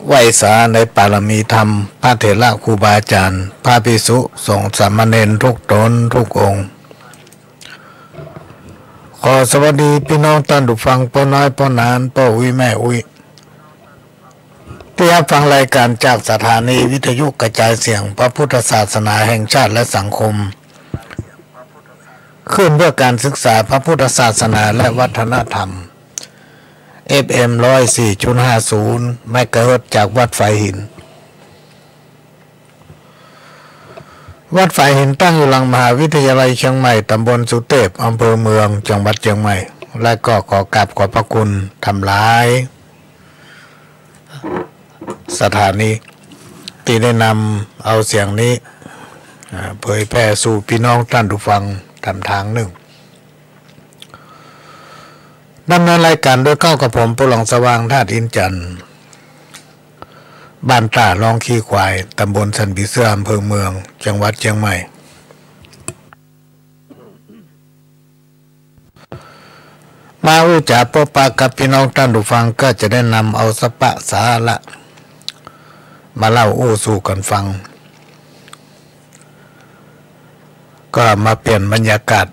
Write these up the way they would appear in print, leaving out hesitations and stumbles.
ไหว้สาในปารมีธรรมพระเถระครูบาอาจารย์พระภิกษุสงฆ์สามเณรทุกตนทุกองค์ขอสวัสดีพี่น้องท่านผู้ฟังพ่อน้อยพ่อนานพ่ออุ้ยแม่อุ้ยที่รับฟังรายการจากสถานีวิทยุกระจายเสียงพระพุทธศาสนาแห่งชาติและสังคมขึ้นเพื่อการศึกษาพระพุทธศาสนาและวัฒนธรรม FM 104.50 เมกะเฮิรตซ์จากวัดไฟหินวัดไฟหินตั้งอยู่หลังมหาวิทยาลัยเชียงใหม่ตำบลสุเทพอำเภอเมืองจังหวัดเชียงใหม่และก็ขอกราบขอบพระคุณทำร้ายสถานีที่ได้นำเอาเสียงนี้เผยแพร่สู่พี่น้องท่านผู้ฟังทางหนึ่งดำเนินรายการโดยเข้ากับผมปุหลงสว่างธาตุอินจันทร์บ้านตาลองขี้ควายตำบลสันปีเสื้ออำเภอเมืองจังหวัดเชียงใหม่มาอู้จ่าพบปะกับพี่น้องท่านผู้ฟังก็จะได้นำเอาสปะสาระมาเล่าอู้สู่กันฟังก็มาเปลี่ยนบรรยากาศ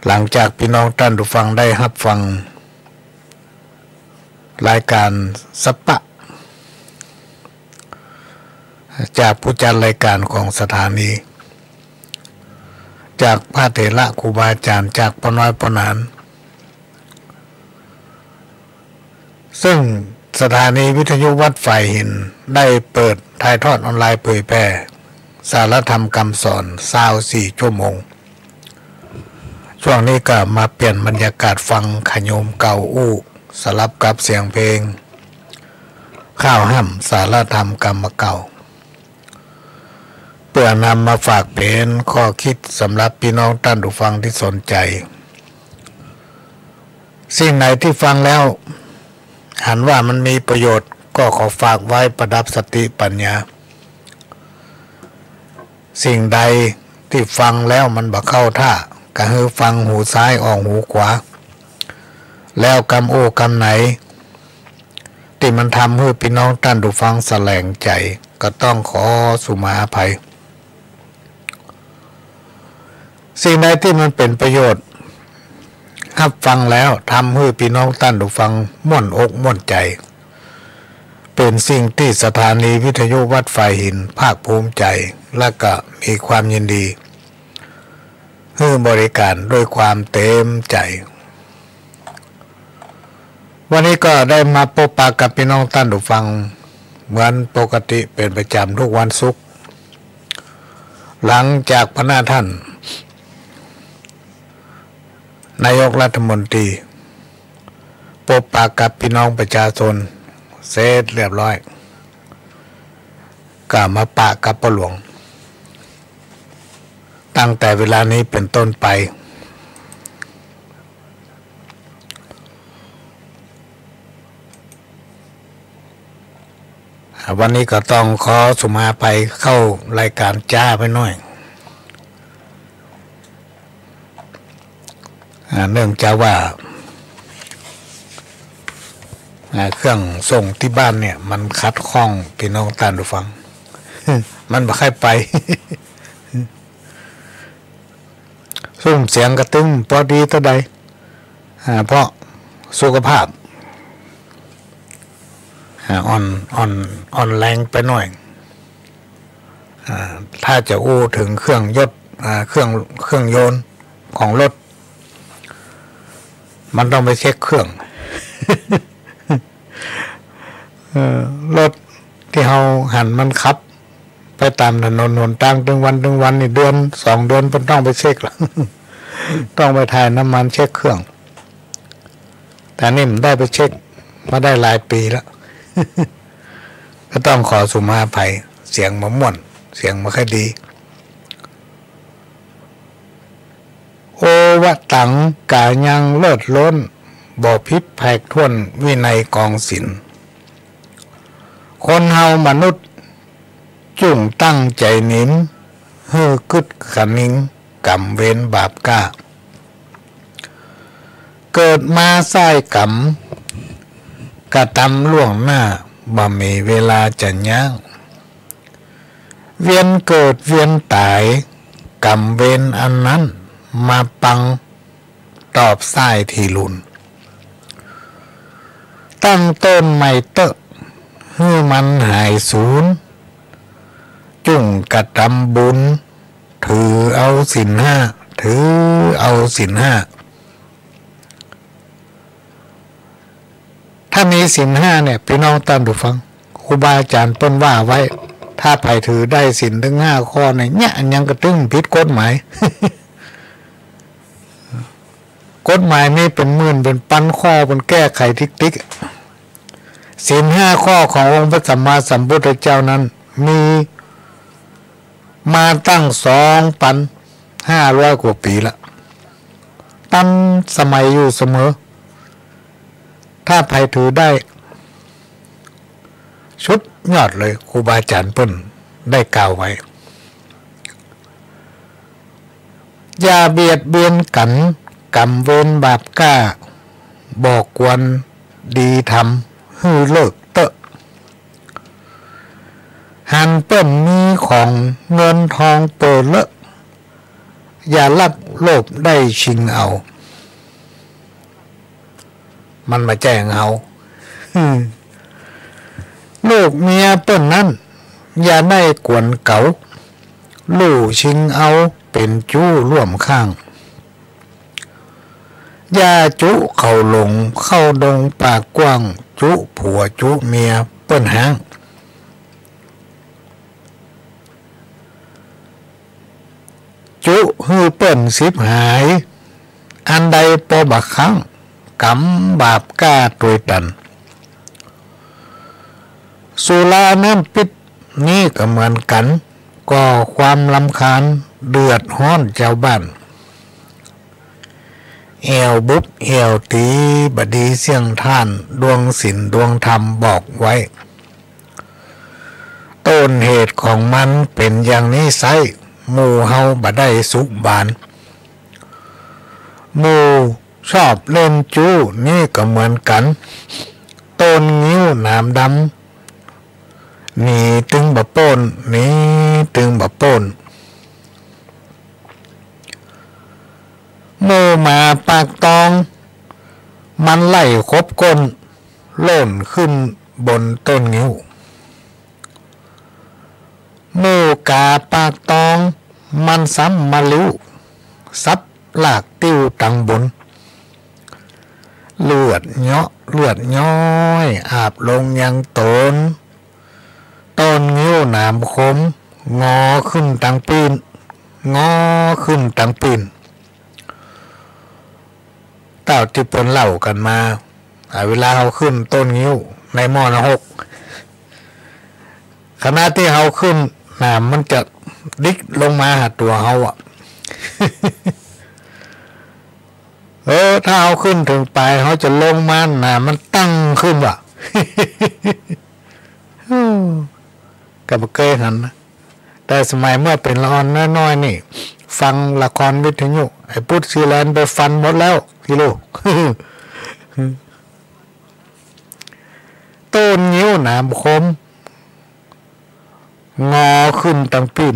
หลังจากพี่น้องท่านผู้ฟังได้รับฟังรายการสปะ จากผู้จัดรายการของสถานีจากพระเถระครูบาอาจารย์จากปน้อยปนานซึ่งสถานีวิทยุวัดฝ่ายหินได้เปิดถ่ายทอดออนไลน์เผยแพร่สารธรรมคำสอน24 ชั่วโมงช่วงนี้ก็มาเปลี่ยนบรรยากาศฟังขโยมเก่าอู้สลับกับเสียงเพลงข้าวห่ำสารธรรมกรรมเก่าเพื่อนำมาฝากเป็นข้อคิดสำหรับพี่น้องท่านผู้ฟังที่สนใจสิ่งไหนที่ฟังแล้วหันว่ามันมีประโยชน์ก็ขอฝากไว้ประดับสติปัญญาสิ่งใดที่ฟังแล้วมันบ่เข้าท่าก็คือฟังหูซ้ายออกหูขวาแล้วกำโอ้กำไหนที่มันทำให้พี่น้องท่านผู้ฟังแสลงใจก็ต้องขอสุมาอภัยสิ่งใดที่มันเป็นประโยชน์รับฟังแล้วทำให้พี่น้องท่านผู้ฟังม่วนอกม่วนใจเป็นสิ่งที่สถานีวิทยุวัดฝ่ายหินภาคภูมิใจและก็มีความยินดีให้บริการด้วยความเต็มใจวันนี้ก็ได้มาพบปะกับพี่น้องท่านผู้ฟังเหมือนปกติเป็นประจำทุกวันศุกร์หลังจากพระนาท่านนายกรัฐมนตรีพบปะกับพี่น้องประชาชนเสร็จเรียบร้อยก็มาปะกับพ่อหลวงตั้งแต่เวลานี้เป็นต้นไปวันนี้ก็ต้องขอสุมาไปเข้ารายการจ้าไปหน่อยเนื่องจากว่าเครื่องส่งที่บ้านเนี่ยมันคัดข้องพี่น้องท่านผู้ฟัง มันบ่ค่อยไป ซุ่มเสียงกระตุ้มพอดีเท่าใดเพราะสุขภาพอ่อนแรงไปหน่อยถ้าจะอู้ถึงเครื่องยนต์เครื่องยนต์ของรถมันต้องไปเช็คเครื่อง รถที่เราหันมันขับไปตามถนนหนทางถึงวันนี่เดือน2 เดือนมันต้องไปเช็คแล้ว ต้องไปถ่ายน้ำมันเช็คเครื่องแต่นี่มันได้ไปเช็คมาได้หลายปีแล้ว ก็ต้องขอสุมาภัยเสียงมาม่วนเสียงมาค่อยดีโอวะตังกายังเลิศล้นบ่พิษแผกท่วนวินัยกองศิลคนเฮามนุษย์จุ่งตั้งใจนิ้มเฮือกึดขันนิงกรรมเว้นบาปกล้าเกิดมาใส่กรรมกระทำล่วงหน้าบ่มีเวลาจะย่างเวียนเกิดเวียนตายกรรมเว้นอันนั้นมาปังตอบสายทีลุนตั้งต้นใหม่เตอะให้มันหายสูญจุ่งกระทำบุญถือเอาศีล 5ถือเอาศีล 5ถ้ามีศีล 5เนี่ยพี่น้องท่านผู้ฟังครูบาอาจารย์เปิ้นว่าไว้ถ้าใครถือได้ศีลถึง5 ข้อเนี่ยยังกระตึ้งผิดกฎหมาย กฎหมายนี่เป็นหมื่นเป็นพันข้อเป็นแก้ไขทิกศีล 5 ข้อขององค์พระสัมมาสัมพุทธเจ้านั้นมีมาตั้ง 2,500 กว่าปีละตั้งสมัยอยู่เสมอถ้าใครถือได้ชุดยอดเลยครูบาอาจารย์เปิ้นได้กล่าวไว้อย่าเบียดเบียนกันกรรมเวรบาปกล้าบอกกวนดีทำให้เลิกเตอะหันเปิ้นมีของเงินทองเปิดเลอะอย่าลับโลภได้ชิงเอามันมาแจ้งเอาลูกเมียเปิ้นนั้น อย่าได้กวนเก๋าลู่ชิงเอาเป็นจู้ร่วมข้างอย่าจุเข้าหลงเข้าดงปากกว้างจุผัวจุเมียเปิ้นหางจุฮือเปิ้นสิบหายอันใดปอบักครั้งกำบาปกล้าตวยตันสุราน้ำปิดนี่ก็เหมือนกันก่อความรำคาญเดือดร้อนเจ้าบ้านเอวบุบเอวตีบดีเสียงท่านดวงศีลดวงธรรมบอกไว้ต้นเหตุของมันเป็นอย่างนี้ไซหมู่เฮาบ่ได้สุขบานหมู่ชอบเล่นจู้นี่ก็เหมือนกันต้นงิ้วหนามดำนี่ตึงบะโป้นนี่ตึงบะโป้นหมู่มาปากตองมันไล่คบก้นโล่นขึ้นบนต้นงิ้วหมู่กาปากตองมันซ้ำมาลิ้วซับลากติ้วตังบนเลือดเนาะเลือดย้อยอาบลงยังต้นงิ้วหนามคมงอขึ้นตังปีนงอขึ้นตังปีนเต่าที่เปิ้นเล่ากันมาเวลาเขาขึ้นต้นงิ้วในมอนะ6ขณะที่เขาขึ้นหนามมันจะดิกลงมาหาตัวเขาถ้าเอาขึ้นถึงปลายเขาจะลงมาหนามันตั้งขึ้นว่ะกับเคยหันนะแต่สมัยเมื่อเป็นละครน้อยๆนี่ฟังละครวิทยุไอ้พุทธซีแลนด์ไปฟันหมดแล้วพี่ลูก ต้นงิ้วหนามคมงอขึ้นตั้งปีน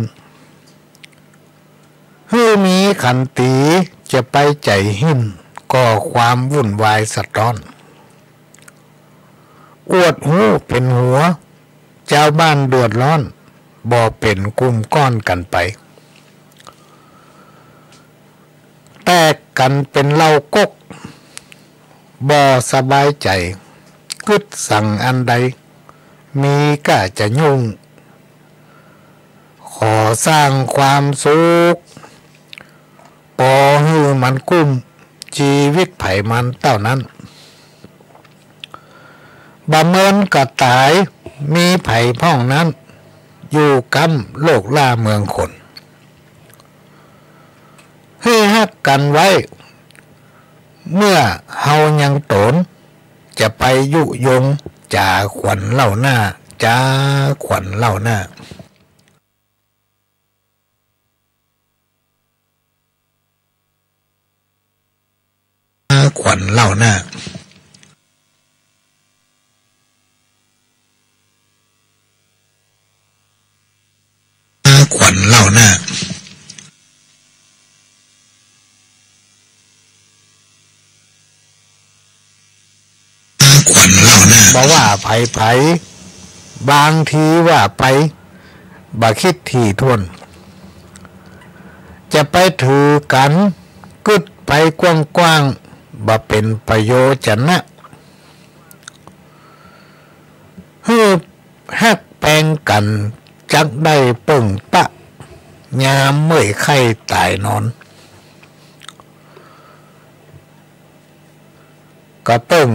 มีขันตีจะไปใจหินก่อความวุ่นวายสะท้อนอวดหูเป็นหัวเจ้าบ้านเดือดร้อนบ่เป็นกลุ่มก้อนกันไปแตกกันเป็นเล่ากกบ่สบายใจกึดสั่งอันใดมีก็จะยุ่งขอสร้างความสุขปอฮือมันกุ้มชีวิตไผ่มันเท่านั้นบะเมินกระตายมีไผ่พ่องนั้นอยู่กำโลกล่าเมืองคนให้ฮักกันไว้เมื่อเฮายังโตนจะไปยุยงจ่าขวัญเล่าหน้าจ่าขวัญเล่าหน้าขวัญเล่าหน้าขวัญเล่าหน้าขวัญเล่าหน้าบอกว่าไผบางทีว่าไปบ่คิดถี่ทวนจะไปถือกันกึดไปกว้างๆบ่เป็นประโยชน์นะฮักแปลงกันจักได้เปิ่งปะยามเมื่อยไข้ตายนอนก็เปิ่ง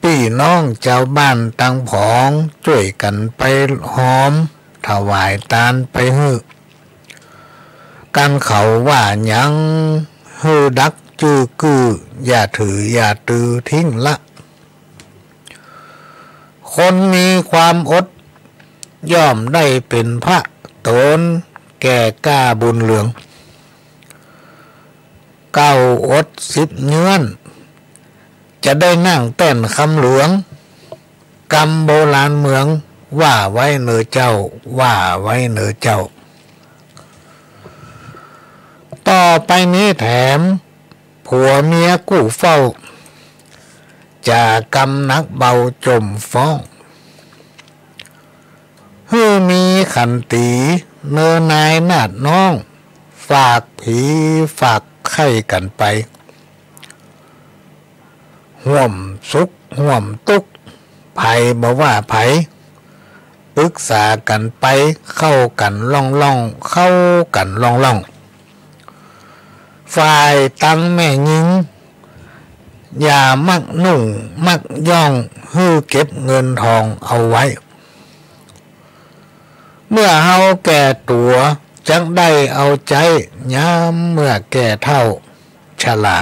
พี่น้องเจ้าบ้านตังผองช่วยกันไปหอมถวายทานไปกันเขาว่ายังดักจื้อกืออย่าถืออย่าตือทิ้งละคนมีความอดย่อมได้เป็นพระตนแก่กล้าบุญเหลืองเก้าอด10เงื่อนจะได้นั่งเต้นคำหลวงกำโบราณเมืองว่าไว้เนอเจ้าว่าไว้เนอเจ้าต่อไปนี้แถมผัวเมียกู้เฝ้าจะกำนักเบาจมฟ้อง ขันตีเนื้อนายนาดน้องฝากผีฝากไข่กันไปห่วมสุขห่วมทุกข์ไผบ่ว่าไผปรึกษากันไปเข้ากันล่องเข้ากันล่องฝ่ายตั้งแม่หญิงอย่ามักนุ่งมักย่องฮื้อเก็บเงินทองเอาไว้เมื่อเฮาแก่ตัวจักได้เอาใจย้ำเมื่อแก่เท่าชรา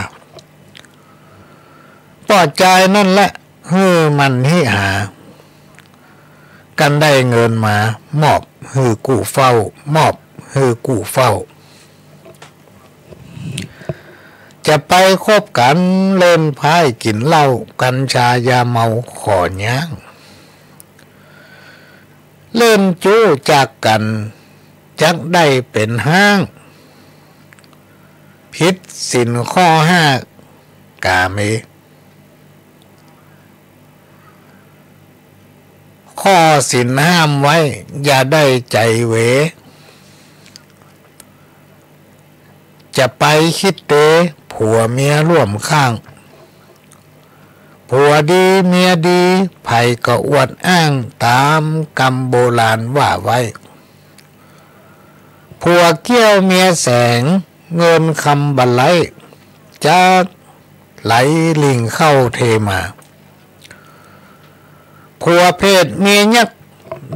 ปอดใจนั่นแหละฮื้อมันให้หากันได้เงินมามอบฮื้อกู้เฝ้ามอบฮื้อกู้เฝ้าจะไปคบกันเล่นไพ่กินเหล้ากัญชายาเมาขอย่างเล่นจู้จากกันจักได้เป็นห้างผิดศีลข้อ5กาเมข้อศีลห้ามไว้อย่าได้ใจเวจะไปคิดเตะผัวเมียร่วมข้างผัวดีเมียดีไผก็อวดอ้างตามกรรมโบราณว่าไว้ผัวเกี้ยวเมียแสงเงินคำบันไลจะไหลลิงเข้าเทมาผัวเพศเมียยัก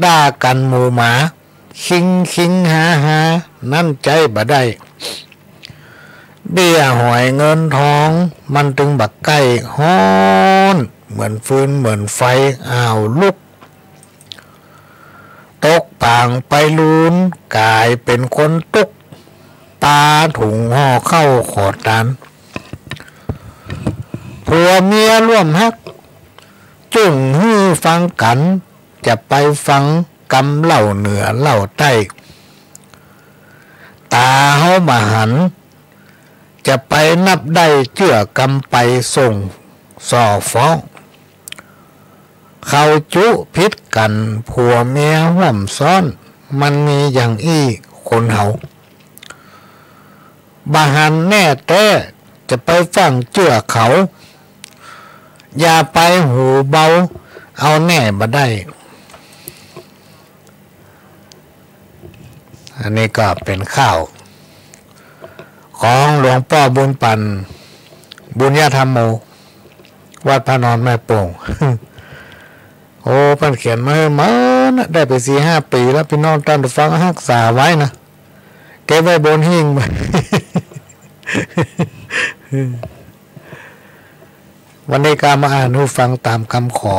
ด่ากันหมู่หมาคิงหานั่นใจบ่ได้เบี้ยหอยเงินทองมันถึงบักใกล้ฮ้อนเหมือนฟืนเหมือนไฟอ้าวลุกตกปางไปลูนกลายเป็นคนตุกปาถุงห่อเข้าขอดตันผัวเมียร่วมฮักจุ่งฮื้อฟังกันจะไปฟังกำเล่าเหนือเล่าใต้ตาเฮามาหันจะไปนับได้เชื่อกำไปส่งส่อฟ้องเขาจุพิษกันผัวเมียห่วมซ้อนมันมีอย่างอี้คนเฮาบาหันแน่แต่จะไปฟังเชื่อเขาอย่าไปหูเบาเอาแน่บ่ได้อันนี้ก็เป็นข้าวของหลวงพ่อบุญปันบุญญาธรรมโมวัดพระนอนแม่โป่ง โอ้เพิ่นเขียนมานะได้ไป 4-5 ปีแล้วพี่น้องท่านฟังรักษาไว้นะเก็บไว้บนหิ้ง วันนี้ก็มาอ่านให้ฟังตามคำขอ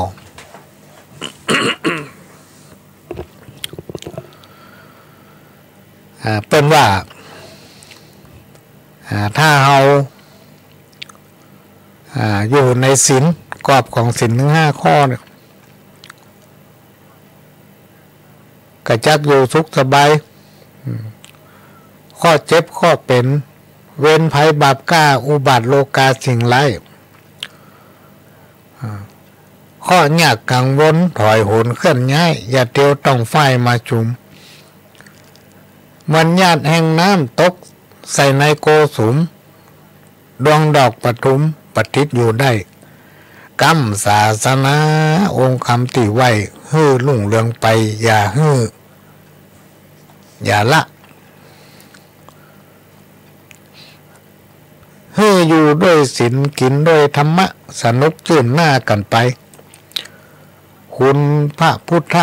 เป็นว่าถ้าเราอยู่ในศีลกรอบของศีลทั้ง5ข้อเนี่ยก็จักอยู่สุขสบายข้อเจ็บข้อเป็นเว้นภัยบาปกล้าอุบัติโลกาสิ่งไร้ข้อยากกังวลถอยโหนเคลื่อนย้ายอย่าเตียวต้องไฟมาจุมมันญาติแห่งน้ำตกใส่ในโกสุมดวงดอกปทุมปฏิษอยู่ได้กรรมศาสนาองค์คำติไว้ฮื้อลุ่งเรืองไปอย่าฮื้ออย่าละฮื้ออยู่ด้วยศีลกินด้วยธรรมะสนุกชื่นหน้ากันไปคุณพระพุทธ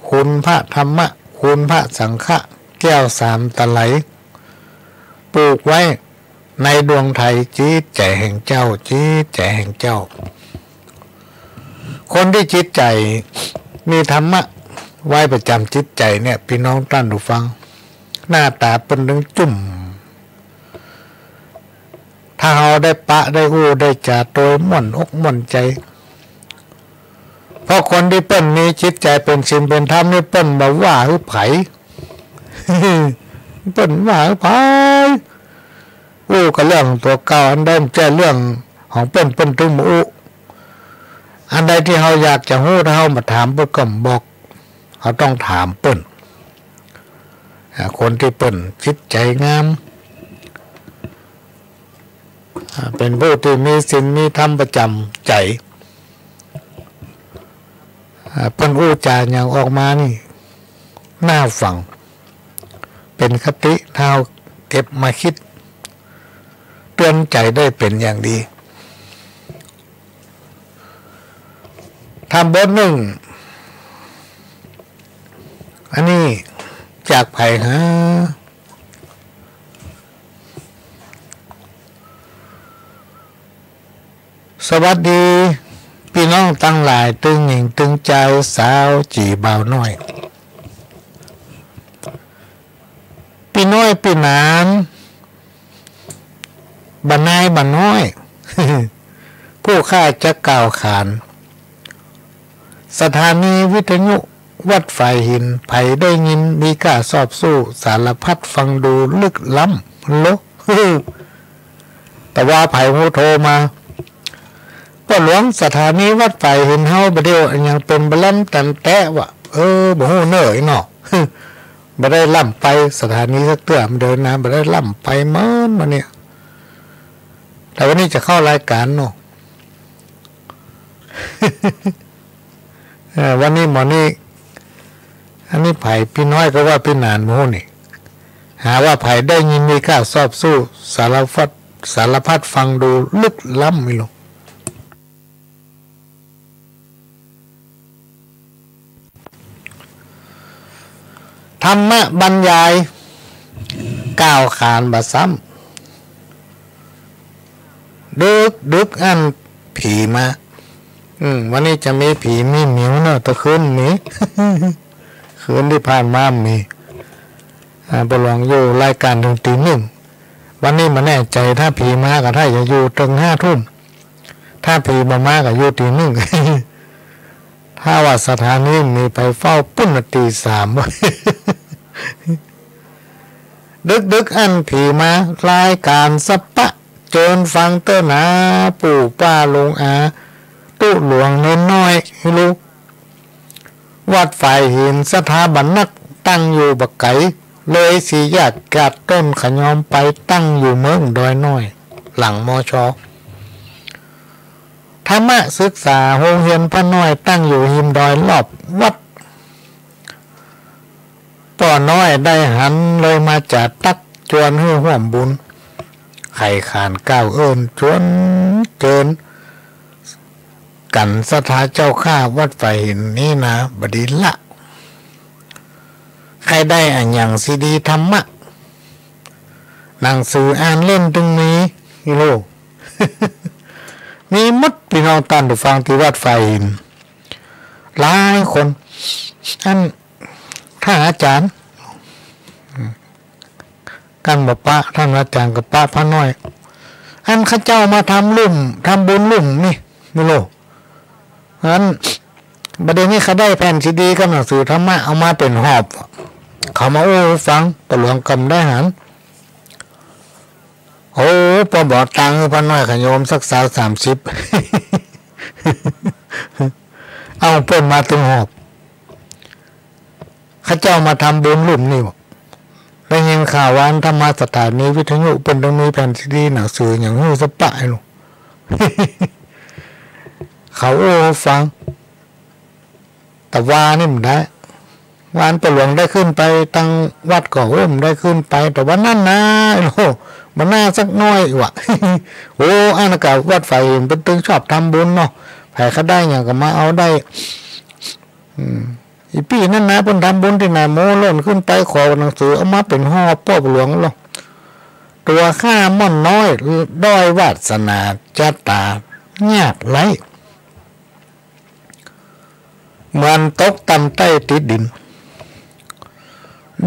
คุณพระธรรมะคุณพระสังฆะแก้ว3 ตะไลปลูกไว้ในดวงไทยจิตใจแห่งเจ้าจิตใจแห่งเจ้าคนที่จิตใจมีธรรมะไว้ประจำจิตใจเนี่ยพี่น้องท่านผู้ฟังหน้าตาเป็นดึงจุ่มถ้าเราได้ปะได้หูได้จ่าโดยม่วนอกม่วนใจเพราะคนที่เป็นมีจิตใจเป็นศีลเป็นธรรมนี่เป็นบ่ว่าหรือไผ เป็นว่าหรือไผก็เรื่องตัวเก่าอันใดมันแก้เรื่องของเป็นตุ้มอุอันใดที่เราอยากจะรู้ถ้าเรามาถามเปิ้นก็บอกเขาต้องถามเปิ้น คนที่เปิ่นจิตใจงามเป็นผู้ที่มีศีลมีธรรมประจำใจเปิ้นอู้จาอย่างออกมานี่น่าฟังเป็นคติเท้าเก็บมาคิดเตือนใจได้เป็นอย่างดีทำบทหนึ่งอันนี้จากไผ่ฮะสวัสดีพี่น้องตั้งหลายตึงหญิงตึงใจสาวจีบ่าวน้อยพี่น้อยพี่นานบรรนายบรรน้อย ผู้ข้าจะกล่าวขานสถานีวิทยุวัดไฟหินไผได้ยินมีกล้าสอบสู้สารพัดฟังดูลึกล้ำลก แต่ว่าไผหูโทรมาป้าหลวงสถานีวัดไฟหินเฮาบ่เดียวยังเป็นบลันตันแตะวะบ่ฮู้เน้อเนาะ บ่ได้ล่ำไปสถานีสักเตื้อมันเดินนะบ่ได้ล่ำไปเมินมาเนี่ยแต่วันนี้จะเข้ารายการเนาะ วันนี้หมอนี่อันนี้ไผ่พี่น้อยก็ว่าพี่นานโมนี่หาว่าไผ่ได้ยินมีกล้าสอบสู้สารพัดฟังดูลึกล้ำไม่ลงธรรมะบรรยายก้าวขานบะซ้ำดึกอันผีมาวันนี้จะมีผีมีหมิวเนาะตะคืนนี้ คืนที่ผ่านมามีประลองอยู่รายการถึงตี 1วันนี้มาแน่ใจถ้าผีมากับถ้าจะอยู่ถึง5 ทุ่มถ้าผีมากับอยู่ตี 1 ถ้าว่าสถานีมีไปเฝ้าปุ้นตี 3 ดึกอันผีมารายการสปะเจิญฟังเตอหนาปู่ป้าลงอาตู้หลวงเน้นน้อยให้ลูกวัดฝ่ายหินสถาบันนักตั้งอยู่บักไก่เลยสีญาติกาดต้นขยอมไปตั้งอยู่เมืองดอยน้อยหลังมช.ธรรมะศึกษาโรงเรียนพระน้อยตั้งอยู่หิมดอยรอบวัดป่อน้อยได้หันเลยมาจากตักจวนให้ห่วมบุญไข่ขานก้าวเอิญชวนเกินกันสถาเจ้าข้าวัดไฟหินนี่นะบดีละใครได้อันอย่างซีดีธรรมะหนังสืออ่านเล่นตรงนี้ฮิโร่ มีมัดพี่น้องตันดูฟังที่วัดไฟหินหลายคนท่านอาจารย์กันบอกป้าท่านอาจารย์กับป้าพระน้อยอันข้าเจ้ามาทำบุญลุ่มนี่ไม่รู้อันประเด็นนี้เขาได้แผ่นซีดีกับหนังสือธรรมะเอามาเป็นหอบเขามาฟังตะหลวงกำได้หันพอบอกตังค์พระน้อยขยมสัก30 เอาเพิ่นมาถึงหอบข้าเจ้ามาทำบุญลุ่มนี่ได้ยินข่าวว่าธรรมสถานีวิทยุเป็นต้องมีแผ่นซีดีหนังสืออย่างหูสปะไอ้ลูก เขาฟังแต่ว่านี่มันได้วานประหลวงได้ขึ้นไปตั้งวัดก่อได้ขึ้นไปแต่ว่านั่นนะมันน่าสักน้อยวะ อันกับวัดไฟเป็นตึงชอบทำบุญเนาะใครเขาได้อย่างก็มาเอาได้อีพี่นั่นนะเพิ่นทำบุญที่ไหนโมล่นขึ้นไปขอหนังสือเอามาเป็นห่อป้อหลวงหรอกตัวข้าม่อนน้อยด้อยวาสนาจัตตายากไรเหมือนตกต่ำใต้ติดดิน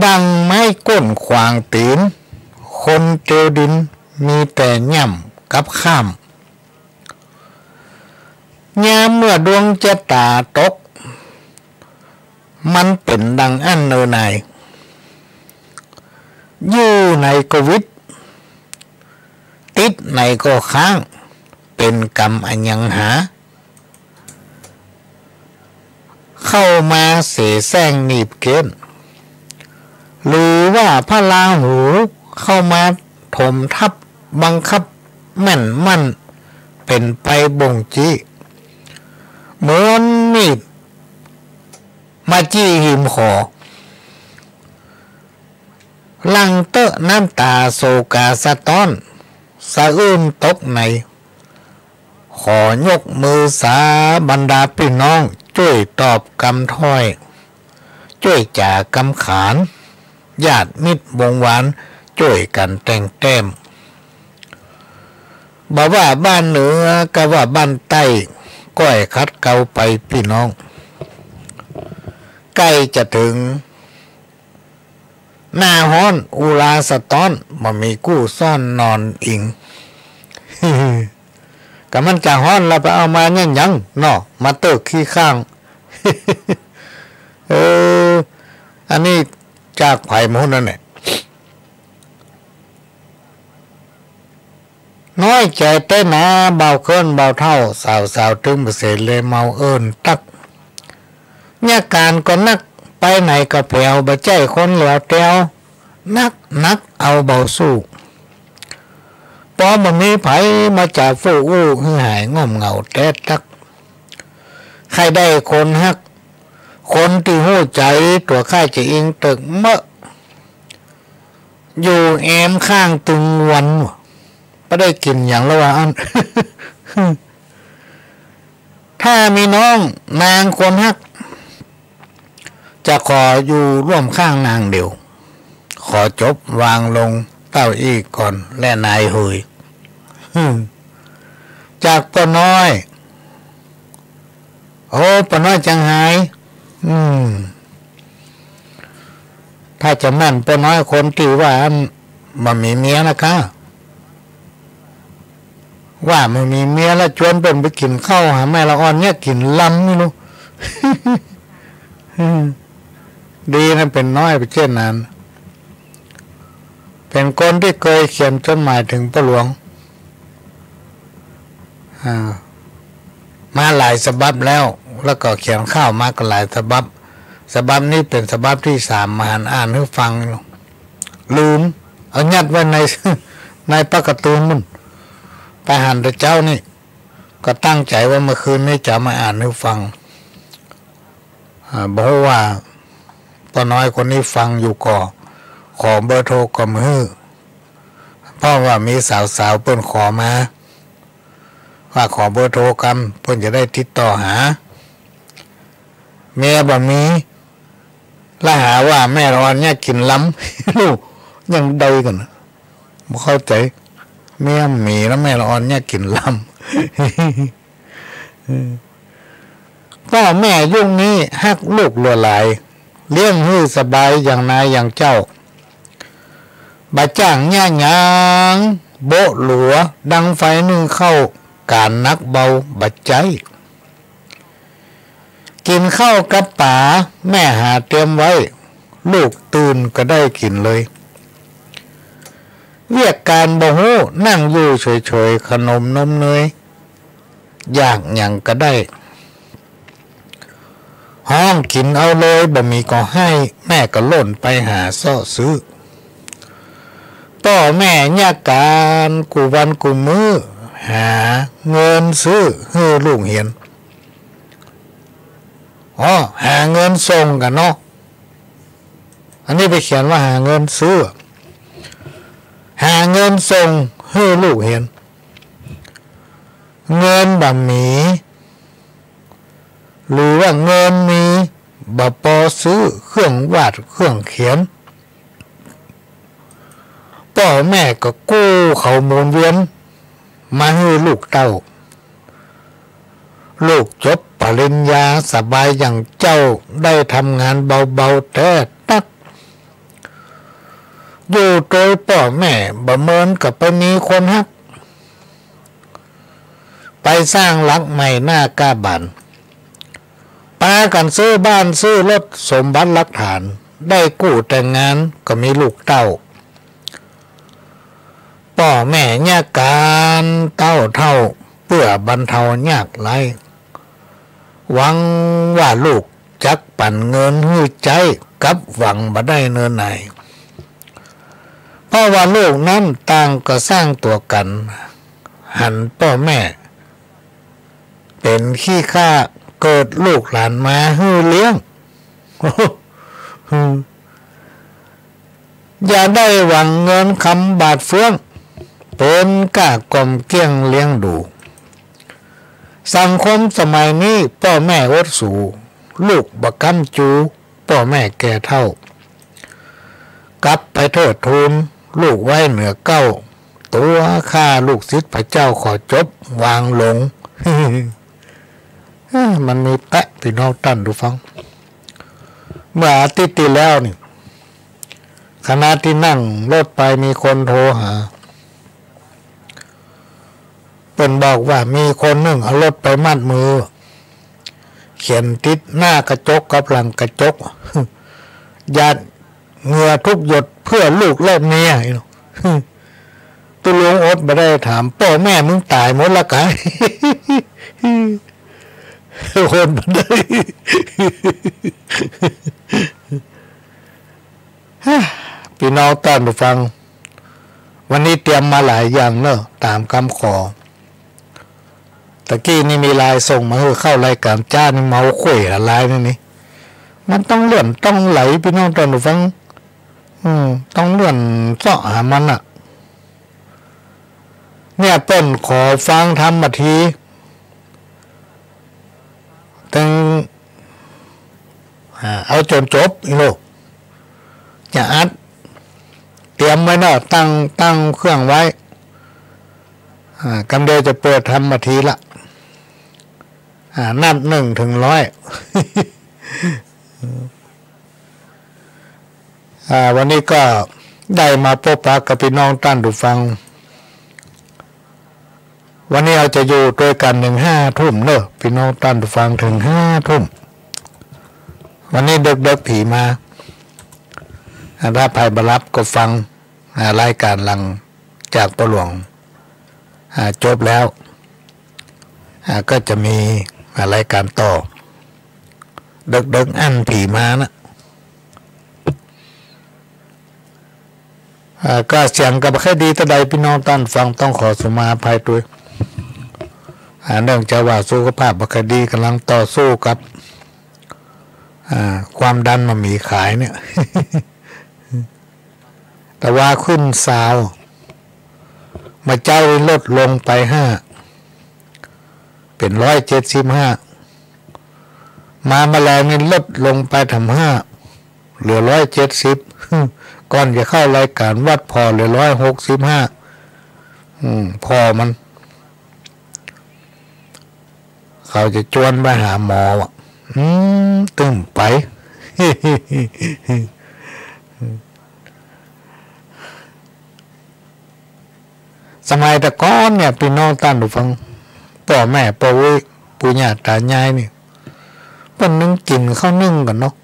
ดังไม้ก้นขวางตีนคนเตียวดินมีแต่ย่ำกับข้ามยามเมื่อดวงจะตาตกมันเป็นดังอันเนนายอยู่ในโควิดติดในก็ค้างเป็นกรรมอันยังหาเข้ามาเสแสร้งหนีบเกณฑ์ หรือว่าพระราหูเข้ามาถมทับบังคับแม่นมั่นเป็นไปบ่งจี้เหมือนมีดมาจี้หิมขอลังเตอะน้ำตาโศกาสะต้อนสะอื้นตกในขอยกมือสาบรรดาพี่น้องช่วยตอบคำถ้อยช่วยจ่ากำขานญาติมิตรวงหวานช่วยกันแต่งแต้มบอกว่าบ้านเหนือก็ว่าบ้านใต้ก้อยคัดเกาไปพี่น้องใกล้จะถึงหน้าฮ้อนอุลาสะต้อนบ่มีกู้ซ่อนนอนอิง ก็มันจะฮ้อนเราไปเอามาเนี่ยยังเนาะมาเติกขี้ข้าง อันนี้จากไผ่หมูนั่นแหละน้อยใจเต้นนะเบาเกินเบาเท่าสาวถึงเสร็จเลยเมาเอิญตักเนี่ยการก็นักไปไหนก็แผวบ่ใจคนแล้วแต้วนักเอาเบาสู้พอมันมีไผมาจากฟูอู้หายง่อมเหงาแต้ตักใครได้คนฮักคนที่หู้ใจตัวข้าจะอิงตึกเมื่ออยู่แอมข้างตึงวันไม่ได้กินอย่างละว่าอัน ถ้ามีน้องนางคนฮักจะขออยู่ร่วมข้างนางเดียวขอจบวางลงเต้าอี้ก่อนและนายหุย จากป้าน้อยโอ้ป้าน้อยจังหายถ้าจะแม่นป้าน้อยคนที่ว่ามันมีเมียนะคะว่ามันมีเมียแล้วชวนเป็นไปกินข้าวหาแม่ละอ่อนเนี่ยกินลำนี่ลูก ดีนะเป็นน้อยไปเช่นนั้นเป็นคนที่เคยเขียนจดหมายถึงพ่อหลวงมาหลายฉบับแล้วก็เขียนข้าวมาก็หลายฉบับนี้เป็นฉบับที่3มาอ่านให้ฟังลืมเอายัดไว้ในปากการ์ตูนมันไปหันแต่เจ้านี่ก็ตั้งใจว่าเมื่อคืนนี้จะมาอ่านให้ฟังบอกว่าป้าน้อยคนนี้ฟังอยู่ก่อขอเบอร์โทรก็มือเพราะว่ามีสาวเพิ่นขอมาว่าขอเบอร์โทรกันเพิ่นจะได้ติดต่อหาเมียบ่มีแล้วหาว่าแม่ร้อนเนี่ยกินล้ำ ลูกยังใดกันบ่เข้าใจเมียมีแล้วแม่ร้อนเนี่ยกินล้ำ พ่อแม่ยุ่งนี้ฮักลูกลัวไหลเลี้ยงให้สบายอย่างนายอย่างเจ้าบาจ้างย่าหยางโบหลัวดังไฟนึ่งเข้าการนักเบาบัดใจกินข้าวกับป๋าแม่หาเตรียมไว้ลูกตื่นก็ได้กินเลยเรียกการบ่ฮู้นั่งอยู่เฉยๆขนมนมเนยอยากหยังก็ได้ห้องกินเอาเลยบ่มีก็ให้แม่ก็ล่นไปหาซ่อซื้อพ่อแม่ยากการกูวันกูมือหาเงินซื้อให้ลูกเห็นหาเงินส่งกันเนาะอันนี้ไปเขียนว่าหาเงินซื้อหาเงินส่งให้ลูกเห็นเงินบ่มีหรือว่าเงินมีบ่พอซื้อเครื่องวาดเครื่องเขียนพ่อแม่ก็กู้เขาหมุนเวียนมาให้ลูกเต้าลูกจบปริญญาสบายอย่างเจ้าได้ทำงานเบาๆแต่ตักอยู่โดยพ่อแม่บ่เหมือนกับไปมีคนฮักไปสร้างหลักใหม่หน้ากาบันปากันซื้อบ้านซื้อรถสมบัติหลักฐานได้กู้แต่งงานก็มีลูกเต้าพ่อแม่ยากการเต้าเท่าเพื่อบรรเทายากไรหวังว่าลูก จักปั่นเงินหื้อใจกับหวังบ่ได้เนินไหนเพราะว่าโลกนั้นต่างก็สร้างตัวกันหันพ่อแม่เป็นขี้ข้าเกิดลูกหลานมาหื้อเลี้ยงอย่าได้หวังเงินคำบาทเฟื่องเป็นก้ากลมเกี้ยงเลี้ยงดูสังคมสมัยนี้พ่อแม่อดสูลูกบักกำจูพ่อแม่แก่เท่ากลับไปโทษทูลลูกไว้เหนือเก้าตัวข้าลูกศิษย์พระเจ้าขอจบวางลง มันมีแปะพี่น้องตั้นดูฟังเมื่ออาทิตย์ที่แล้วนี่ขณะที่นั่งรถไปมีคนโทรหาเป็นบอกว่ามีคนหนึ่งเอารถไปมัดมือเขียนติดหน้ากระจกกับหลังกระจกหยาดเหงื่อทุกหยดเพื่อลูกและเมียตุลงอดไม่ได้ถามพ่อแม่มึงตายหมดละกันคนไม่ได้พี่น้องต้อนฟังวันนี้เตรียมมาหลายอย่างเนอะตามคำขอตะกี้นี่มีลายส่งมาเข้ารายการจ้านี่เมาข่วยอะไรนี่มันต้องเลื่อนต้องไหลพี่น้องต้อนฟังต้องเลื่อนเสาะหามันอ่ะเนี่ยเปิ้นขอฟังทำมาทีตั้งเอาจนจบอีโลกอย่าอัดเตรียมไว้เนาะตั้งเครื่องไว้กำเดียวจะเปิดทำมาทีละนับ1 ถึง 100วันนี้ก็ได้มาพบปะกับพี่น้องท่านผู้ฟังวันนี้เราจะอยู่ด้วยกัน5 ทุ่มเนอะพี่น้องท่านผู้ฟังถึง5 ทุ่มวันนี้เด็กๆผีมาถ้าภัยบรับก็ฟังรายการหลังจากปหลวงจบแล้วก็จะมีรายการต่อเด็กๆอันผีมานะก็เสียงกับแค่ดีแต่ใดพี่น้องท่านฟังต้องขอสมาภัยด้วยเนื่องจากว่าสุขภาพบคดีกำลังต่อสู้กับความดันมามีขายเนี่ย แต่ว่าขึ้นซาวมาเจ้าลดลงไป5เป็น175มาแมลงนี่ลดลงไปทำ5เหลือ170ก่อนจะเข้ารายการวัดพอเหลือ165พอมันเขาจะชวนไปหาหมอว่ะตึ้มไป สมัยแต่ก่อนเนี่ยพี่น้องท่านผู้ฟังพ่อแม่ปู่ย่าตายายนี่เพิ่นนึงกินข้าวนึ่งกันเนาะ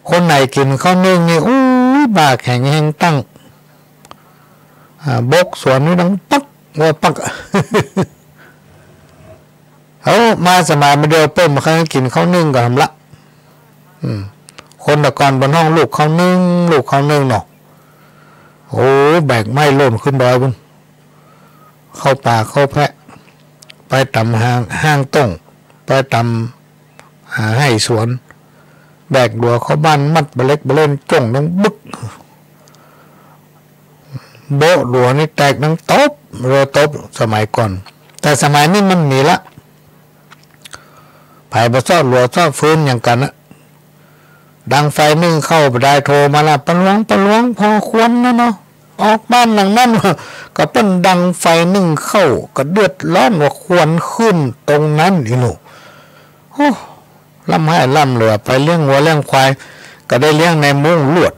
คนไหนกินข้าวนึ่งนี่อู้บากแห้งตั้งบกสวนนี่ดังปักว่าปัก เขามาสมัยมาเดียวเปิ้ลมาเคยกินข้าวนึ่งกับทำละคนแต่ก่อนบนห้องลูกข้าวนึ่งเนาะโอ้แบกไม้ล่นขึ้นดอยบุญเข้าป่าเข้าแพะไปตำห้างต้งไปตำให้สวนแบกดัวเข้าบ้านมัดบเล็กบเล่นจ้องน้องบึกโบะดัวนี่แตกน้องตบเรือตบสมัยก่อนแต่สมัยนี้มันมีละภายบะซ่อหัวซ่อฟื้นอย่างกันนะดังไฟนึ่งเข้าไปได้โทรมาละปะหลวงพอควรนะเนาะออกบ้านหลังนั้นก็เป็นดังไฟนึ่งเข้าก็เดือดร้อนว่าควรขึ้นตรงนั้นอีหนูโอ้ล่ำให้ล่ำเหลือไปเลี้ยงวัวเลี้ยงควายก็ได้เลี้ยงในมุ้งลวด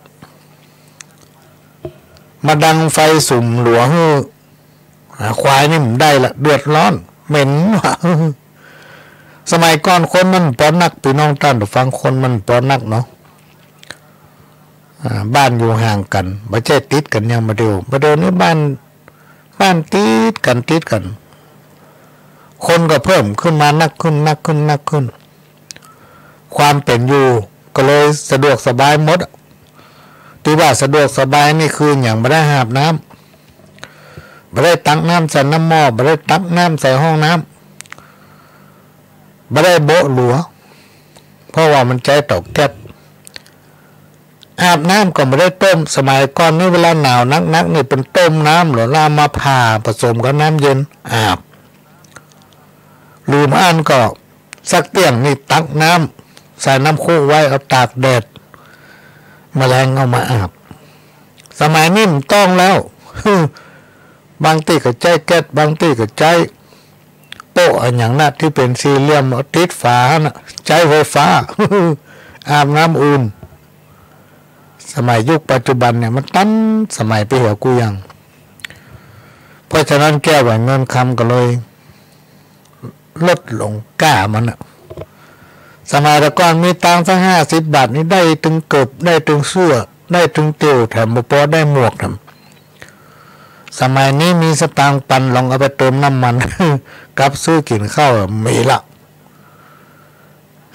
มาดังไฟสุ่มหลวงควายนี่มันได้ละเดือดร้อนเหม็นว่ะสมัยก่อนคนมันปอนักพี่น้องท่านฟังคนมันปอนักเนาะบ้านอยู่ห่างกันไม่ใช่ติดกันยังมาเดียวนี้บ้านติดกันคนก็เพิ่มขึ้นมานักขึ้น ความเป็นอยู่ก็เลยสะดวกสบายหมดที่ว่าสะดวกสบายนี่คืออย่างไม่ได้หาบน้ำไม่ได้ตักน้ำใส่น้ำหม้อไม่ได้ตักน้ำใส่ห้องน้ำไม่ได้โบะหลัวเพราะว่ามันใจตกแก๊บอาบน้ำก็ไม่ได้ต้มสมัยก่อนนี่เวลาหนาวนักนี่เป็นต้มน้ำหรือลามาผ่าผสมกับน้ำเย็นอาบลืมอ่านก็สักเตียงนี่ตักน้ำใส่น้ำคู่ไว้เอาตากแดดแมลงเอามาอาบสมัยนี้มันต้องแล้วบางตีก็ใจแก๊สบางตีก็ใจโป๊ะอย่างนั้นที่เป็นสี่เหลี่ยมติดฝาน่ะใจไฟฟ้า อาบน้ำอุ่นสมัยยุคปัจจุบันเนี่ยมันตั้นสมัยไปหัวกูยังเพราะฉะนั้นแก้วเงินคำก็เลยลดลงก้ามันอะสมัยแต่ก่อนมีตังค์สัก50 บาทนี่ได้ถึงเกือบได้ถึงเสื้อได้ถึงเตียวแถมพอได้หมวกทำสมัยนี้มีสตางค์ปันลองเอาไปเติมน้ำมัน กับซื้อกินข้าวมีละ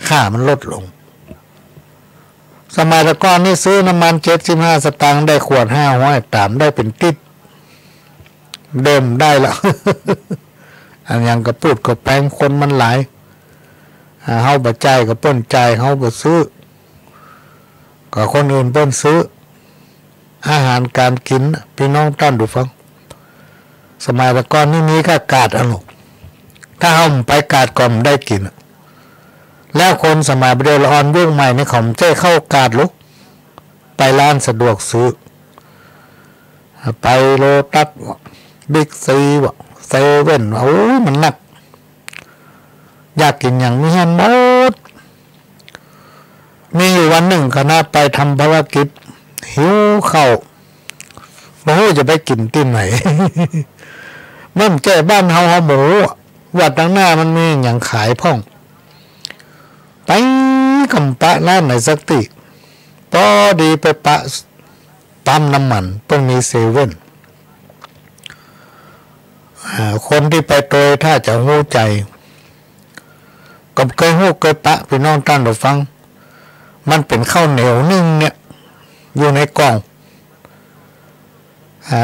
ค่ามันลดลงสมัยแต่ก่อนนี่ซื้อน้ำมัน75 สตางค์ได้ขวด500ตามได้เป็นติดเดิมได้ละ อันยังกระปุดกระแปงคนมันหลายเฮาบ่จ่ายก็เปิ้นจ่ายเฮาบ่ซื้อก็คนอื่นเปิ้นซื้ออาหารการกินพี่น้องท่านดูฟังสมัยแต่ก่อนนี่มีก็กาดอันลูกถ้าเฮาไปกาดก่อนได้กินแล้วคนสมัยเดียวละอ่อนยุ่งใหม่นี่เขาใจเข้ากาดลูกไปร้านสะดวกซื้อไปโลตัสบิ๊กซีเซเว่นโอ้ยมันหนักอยากกินอย่างนี้หมดมีอยู่วันหนึ่งคณะไปทำภารกิจหิวข้าวไม่รู้จะไปกินที่ไหน มันแก้บ้านเฮาหมูวัดดังหน้ามันมีอย่างขายพ่องไปกำปะร้านไหนสักติพอดีไปปะปั๊มน้ำมันต้องมีเซเว่นคนที่ไปโดยถ้าจะหู้ใจก็เคยหู้เคยปะพี่น้องท่านเราฟังมันเป็นข้าวเหนียวนึ่งเนี่ยอยู่ในกล่อง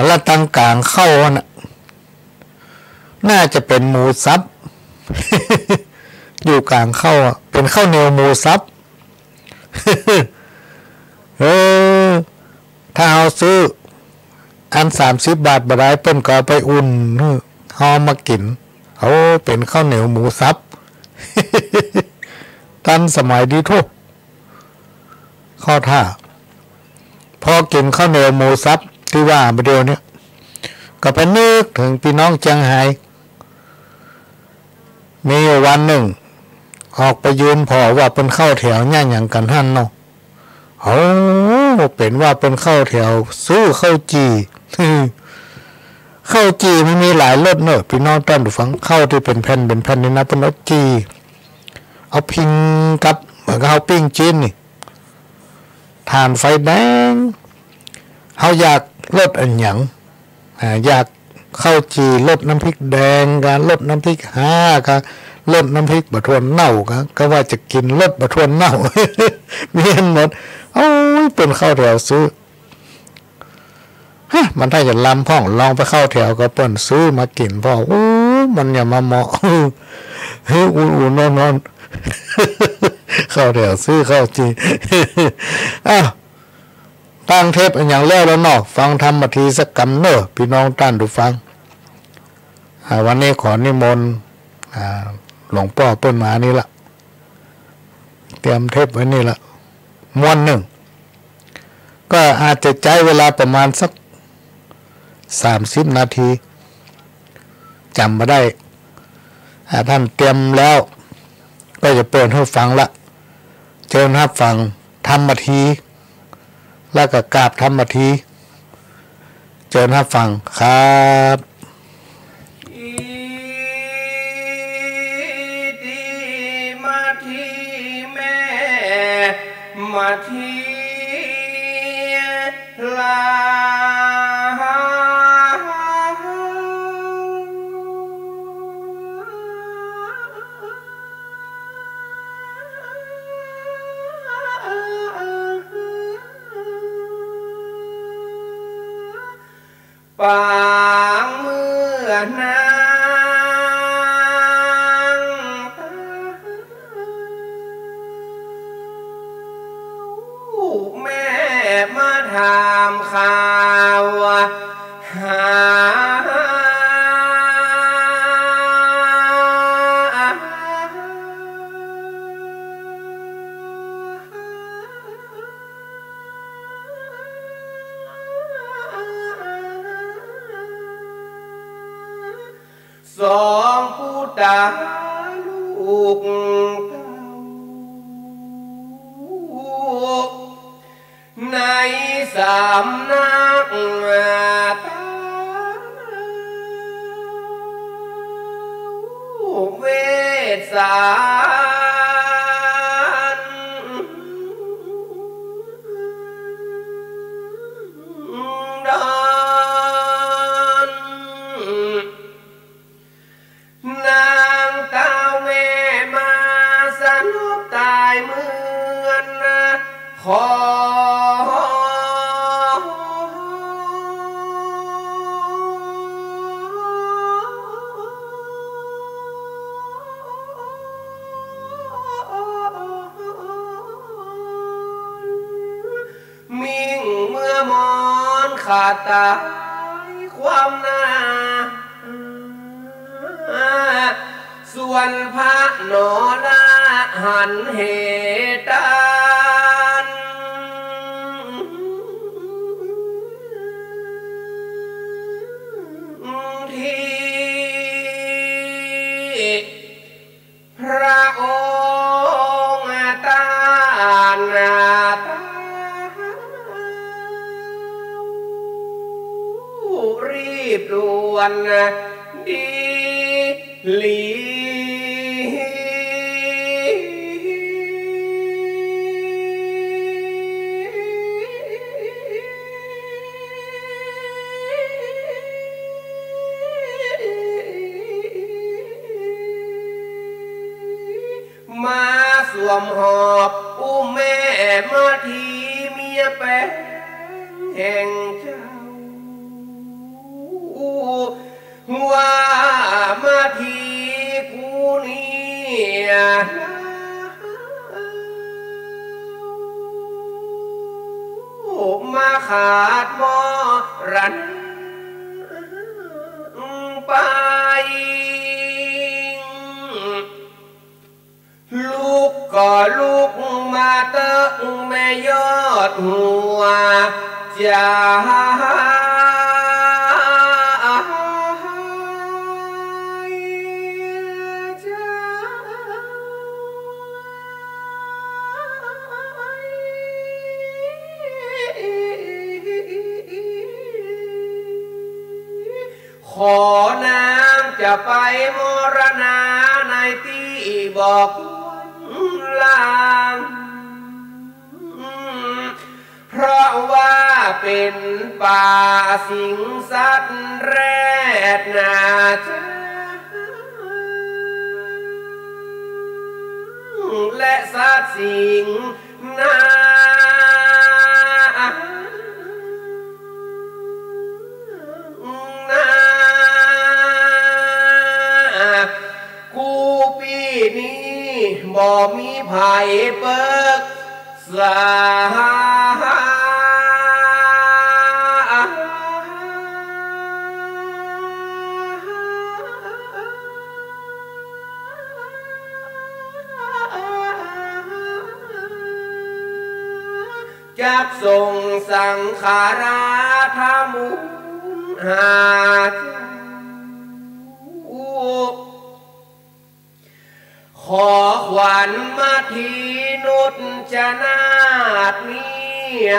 แล้วตั้งกลางข้าวน่ะน่าจะเป็นหมูสับ อยู่กลางข้าวเป็นข้าวเหนียวหมูสับ ถ้าเอาซื้ออัน30 บาทบาทเปิ้นก็ไปอุ่นหอมมากินเขาเป็นข้าวเหนียวหมูสับ ทันสมัยดีทุกข้อท่าพอกินข้าวเหนียวหมูสับที่ว่าไปเดียวนี้ก็ไปนึกถึงพี่น้องเชียงไฮ้มีวันหนึ่งออกไปยืนพอว่าเป็นเข้าแถวย่างอย่างกันหั่นเนาะโอ้เป็นว่าเป็นเข้าแถวซื้อข้าวจีข้าวจีมันมีหลายรสเนอะพี่น้องท่านผู้ฟังข้าวที่เป็นแผ่นนี่นะเป็นรสจีเอาพิงกับเหมือนกับข้าวปิ้งจีนนี่ทานไฟแดงเขาอยากรสอันหยังอยากข้าวจีรสน้ำพริกแดงการรสน้ำพริกกันรสน้ำพริกบะทวนเน่าก็ว่าจะกินรสบะทวนเน่า มีหมดโอ้ยเป็นข้าวแถวซื้อมันถ้าจะลำพ่องลองไปเข้าแถวก็เปิ้นซื้อมากินพ่อโอ้มันอย่ามาเหมาะ เฮ้ยอุ่นนอน เข้าแถวซื้อเข้าจี ตั้งเทปอย่างแล้วเนาะฟังธรรมทีสักกำเนอะพี่น้องท่านดูฟังวันนี้ขอนิมนต์หลวงพ่อเปิ้นมานี่ละเตรียมเทปไว้นี่ละม้วนหนึ่งก็อาจจะใช้เวลาประมาณสัก30 นาทีจำมาได้ท่านเตรียมแล้วก็จะเปิดให้ฟังละเชิญรับฟังธรรมทีแล้วก็กราบธรรมทีเชิญรับฟังครับมาทีแม่มาทีลา ปางเมื่อนางแม่มาถามข่าวหาสองผู้ตาลูกเต้าในสำนักตาเวสสารดอนนางเต้าแม่มาสนุกตายเหมือนขอมิ่งเมื่อมอนขาดตายความหน้าส่วนพระนอละหันเหตานที่พระองค์ตารีบด่วนดีหลีมาสวมหอบอุ้มแม่มาทีเมียแป้งแห่งเจ้าว่ามาทีกูนี่มาขาดมอรันไปลูกก็ลูกมาเตะแม่ยอดหัวจ้าขอนางจะไปมรณาในที่บอกลางเพราะว่าเป็นป่าสิงสัตว์แรดนาจ้าและสัตว์สิงนากูปีนี้บ่มีไผเปิกสาจักส่งสังขาราธามุหาขอขวัญมาทีนุชจนาถนี้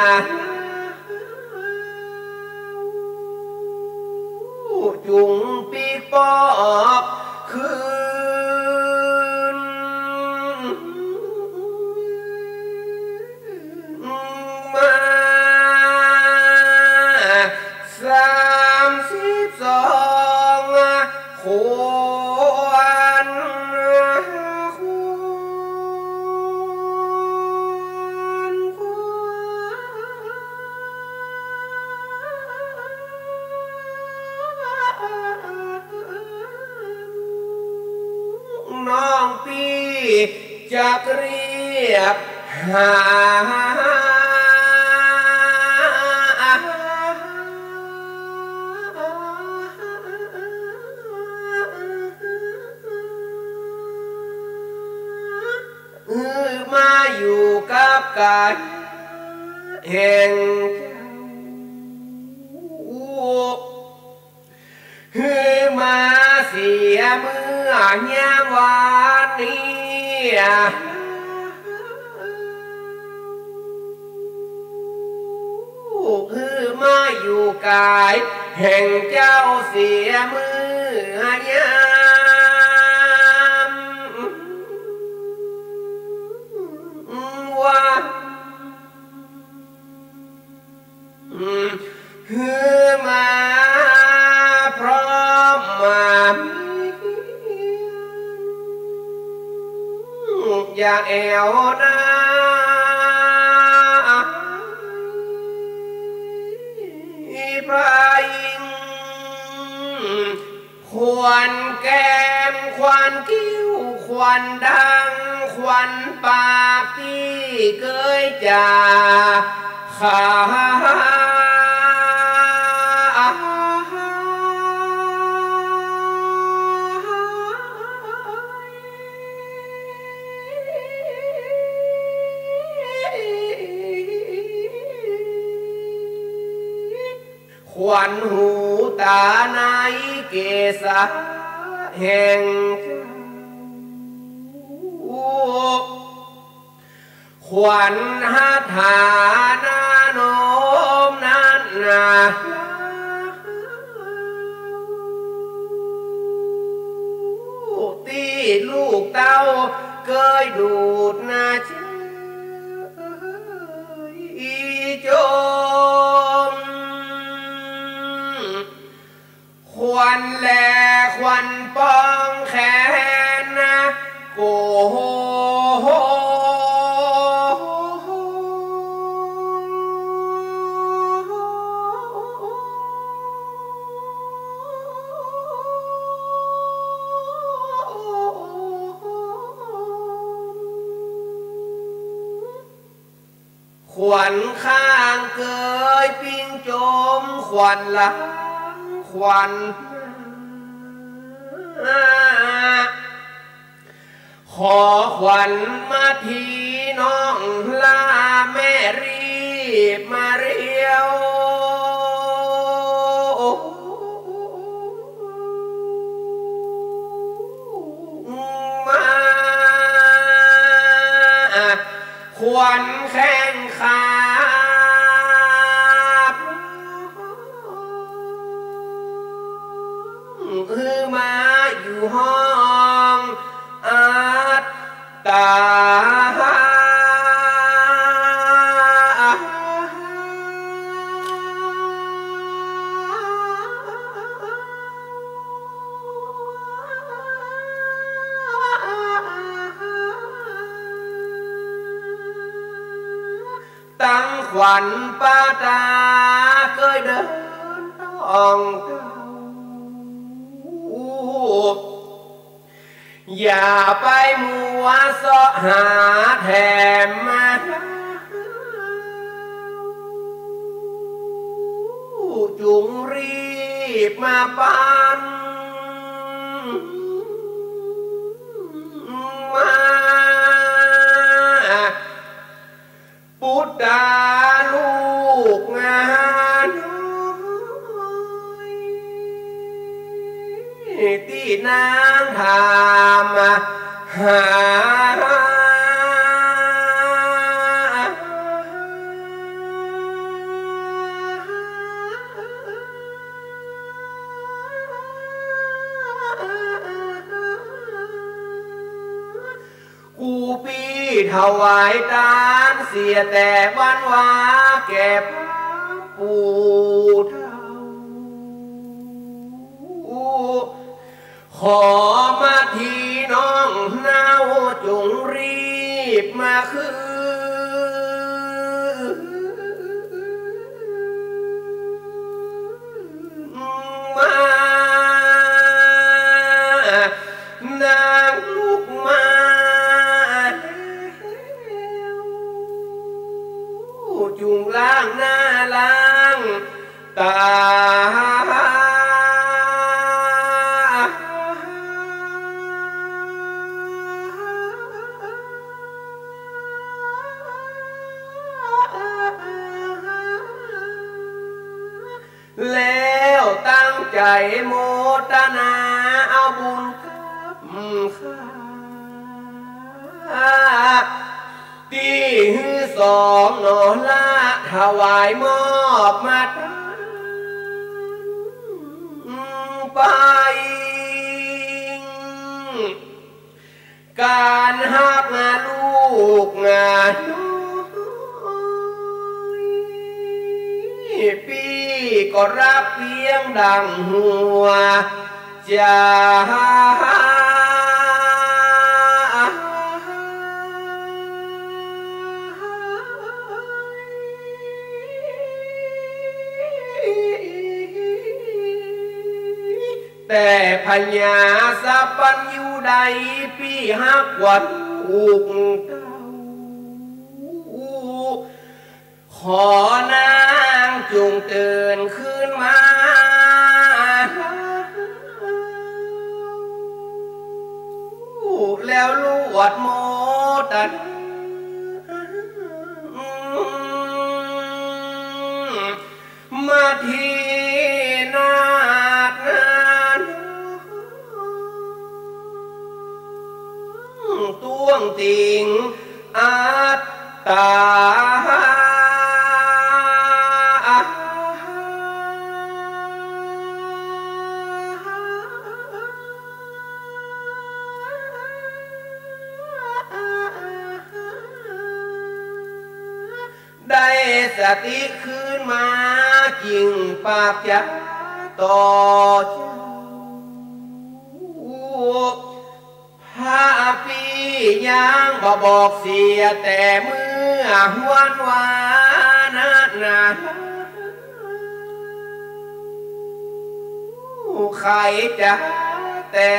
จุงปีกปอบคืนมา32ควร จะเรียกหามาอยู่กับกายแห่งมาเสียเมื่อยามวานนี้มาอยู่กายแห่งเจ้าเสียเมื่อยามวานมาพร้อมมาอยากแอวนาพระอิงควันแก้มควันคิ้วควันดังควันปากที่เคยจะขาควันหูตาในเกศแห่งควันหัตถานาโนมนั้นนาตีลูกเต้าเคยดูดนาเชยจมควันแลควันปองแขนนะโกโหควันข้างเกยปิ้งจมควันหลังควันขอควันมาทีน้องลาแม่รีบมาเรียวมาควันแข้งขามาอยู่ห้องอัตตาตั้งขวัญปาตาเคยเดินต้องอย่าไปมัวเสาะหาแถมมาจุงรีบมาปันมาพุทธาลูกงานที่นางถามหากูปีถวายทานเสียแต่วันวาแก่พระปู่เท่าขอมาทีน้องเน่าจงรีบมาคืนมานางลูกมา จุงล่างหน้าล่างตาแล้วตั้งใจโมทนาเอาบุญกับข้าที่ฮือสองหนอละถวายมอบมาไปการหักงานลูกงานปีก็รับเพียงดังหัวจะแต่พญาสัพพัญญูใดพี่หักวัดถูกเต้าขอนางจงตื่นขึ้นมาแล้วลวดโมตันมาทีนาดต้วงติงอัตตาได้สติขึ้นมาจริงปากจะต่อเจ้าพระพี่ยังบอกเสียแต่เมื่อหวนวานาใครจะแต่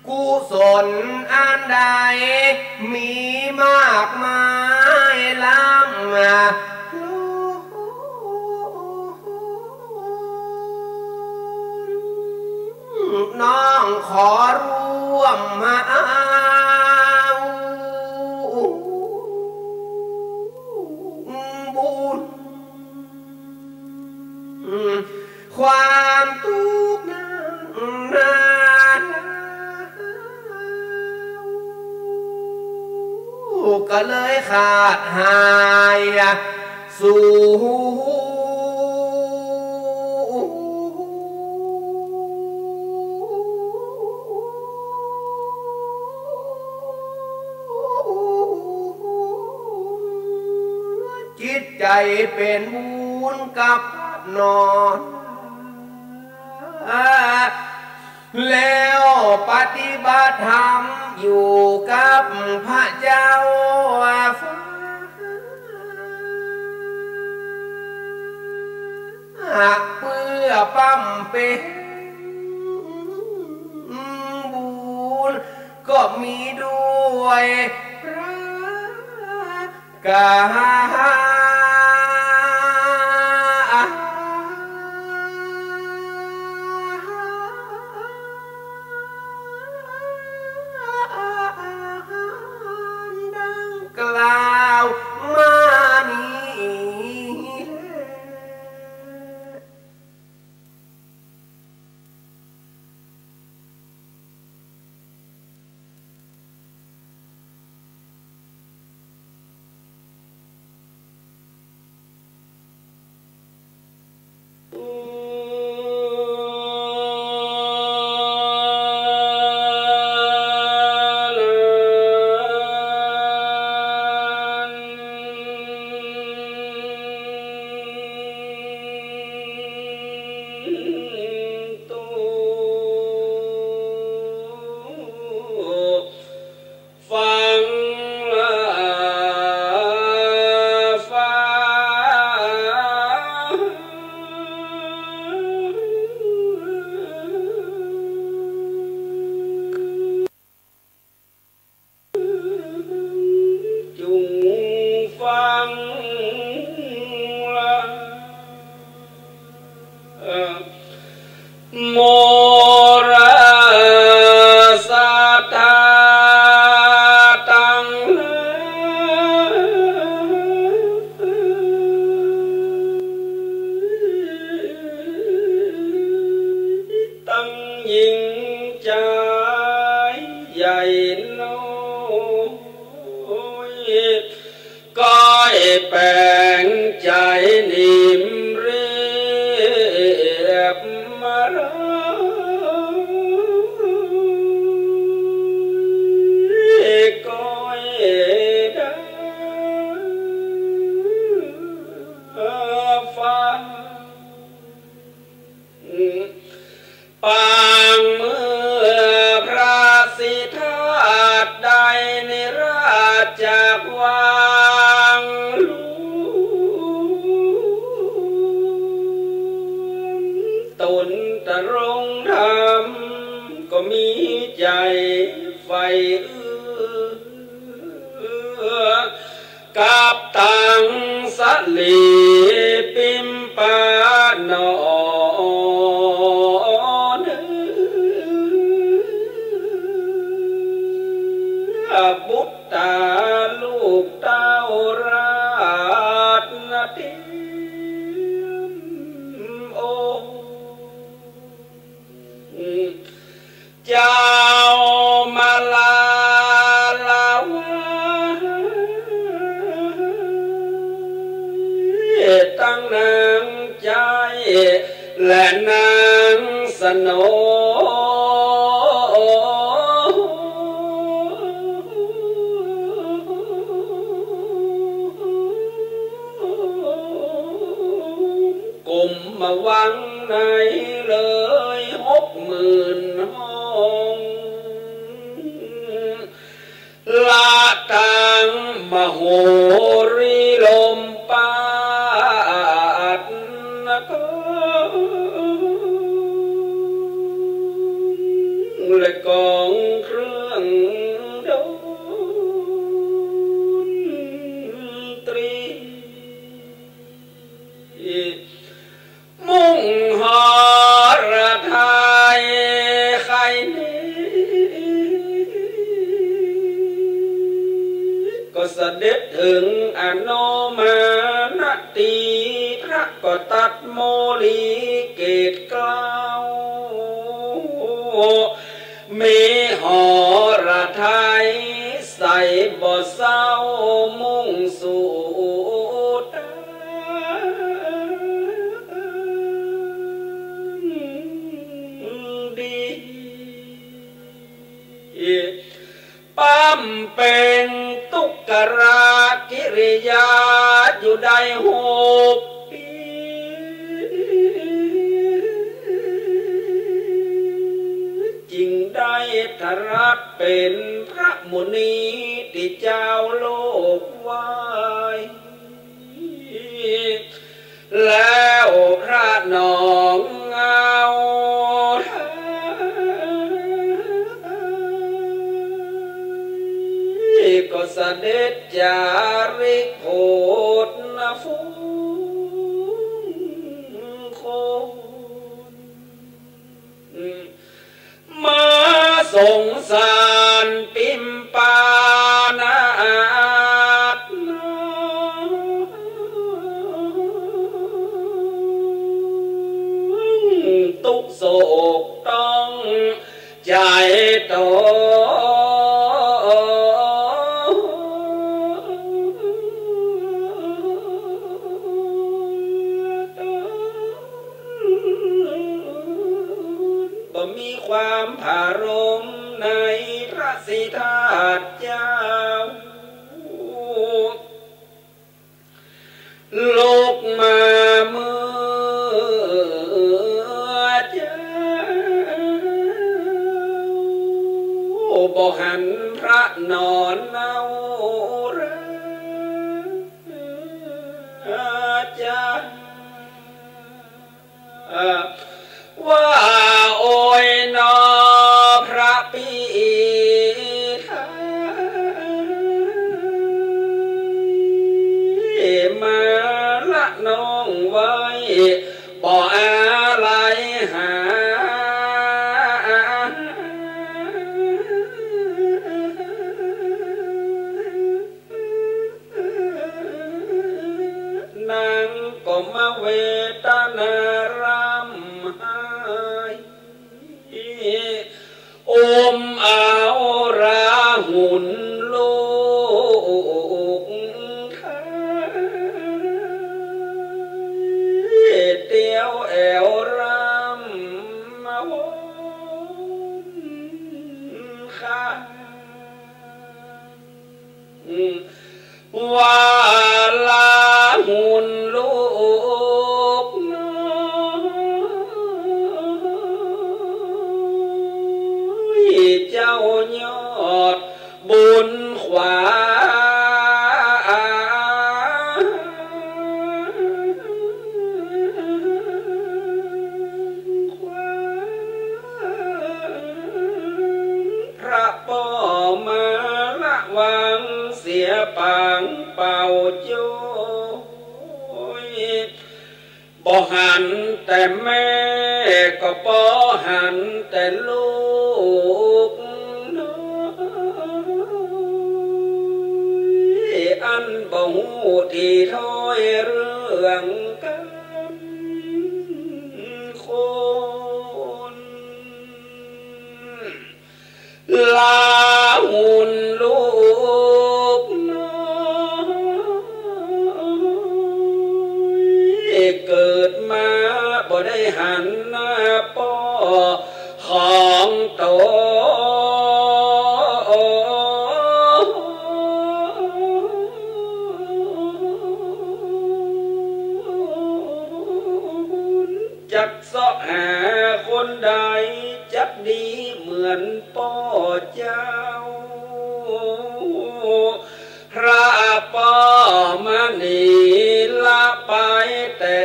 กุศลอันใดมีมากมายล้ำน้องขอร่วมมาบุญความทุกข์นั้นก็เลยขาดหายสู่จิตใจเป็นบุญกับนอนแล้วปฏิบัติธรรมอยู่กับพระเจ้าเพื่อปั๊มเป็นบุญก็มีด้วยพระกากล่าวมานี้ ก้อยแปลงใจนิ่มเรียบมาราก้อยดาฟังปางเมื่อพระสิทธาตุได้นิราชจากวังหลวงตนตรงธรรมก็มีใจไฟกับตังสลีปิมปานอนบุตตาลูกเต้าราชนาเทียมโอเจ้ามาลาลาวตั้งนางใจและนางสนกลุ่มมาวังในเลย60,000 ห้องลาตังมโหรีลมปาดนะก็และกองเครื่องดนตรีมุ่งหอระทายไข่ก็เสด็จถึงอโนมานตีพระก็ตัดโมลีเกตกล่าวมีหอระไทยใส่บ่อเศร้ามุ่งสู่ปั้มเป็นตุกรากิริยาอยู่ได้6 ปีจึงได้ทรัสเป็นพระมุนีที่เจ้าโลกไว้แล้วพระนองเงาก็เสด็จจาริกโหดนะฟูงคนมาสงสารปิมปานาตตุกโศกต้องใจโตมีความผารมในพระสิทธาตุเจ้าโลกมาเมื่อเจ้าบ่หันพระนอนเนาราเจ้าว่าโอยนอพระปีไทยมาละน้องไว้บ่อะไรหานางก็มาเวทนารำหายอมเอาราหุ่นโล ว่าลาหุ่นลูกน้อยเจ้ายอดบุญขวาพระป่อมาละวังเสียปังเป่าโจ้ยบ่หันแต่แม่ก็บ่หันแต่ลูกน้อยอันบ่ฮู้ที่ถ้อยเรื่องกันคนลาหุ่นลูกน้อยเกิดมาบ่ได้หันหน้าป้อของโตจักเสาะหาคนใดจักดีเหมือนป่อเจ้าพระป่อมานีละไปแต่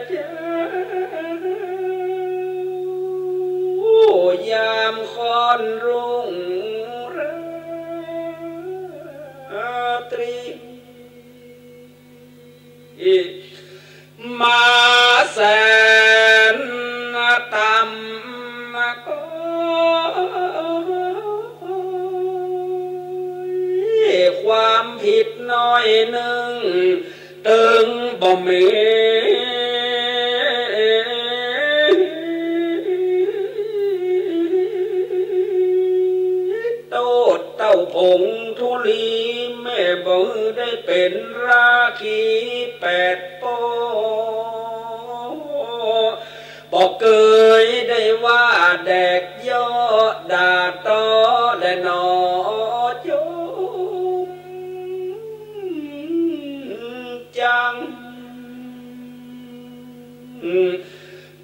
เจ้ายามค่อนรุ่งราตรีมาแสนต่ำก็ความผิดน้อยหนึ่งตึงบ่มีโตดเต้าผงทุลีแม่บ่ได้เป็นราคีแปดโปบอกเคยได้ว่าแดกย่อด่าตอและนอจมจัง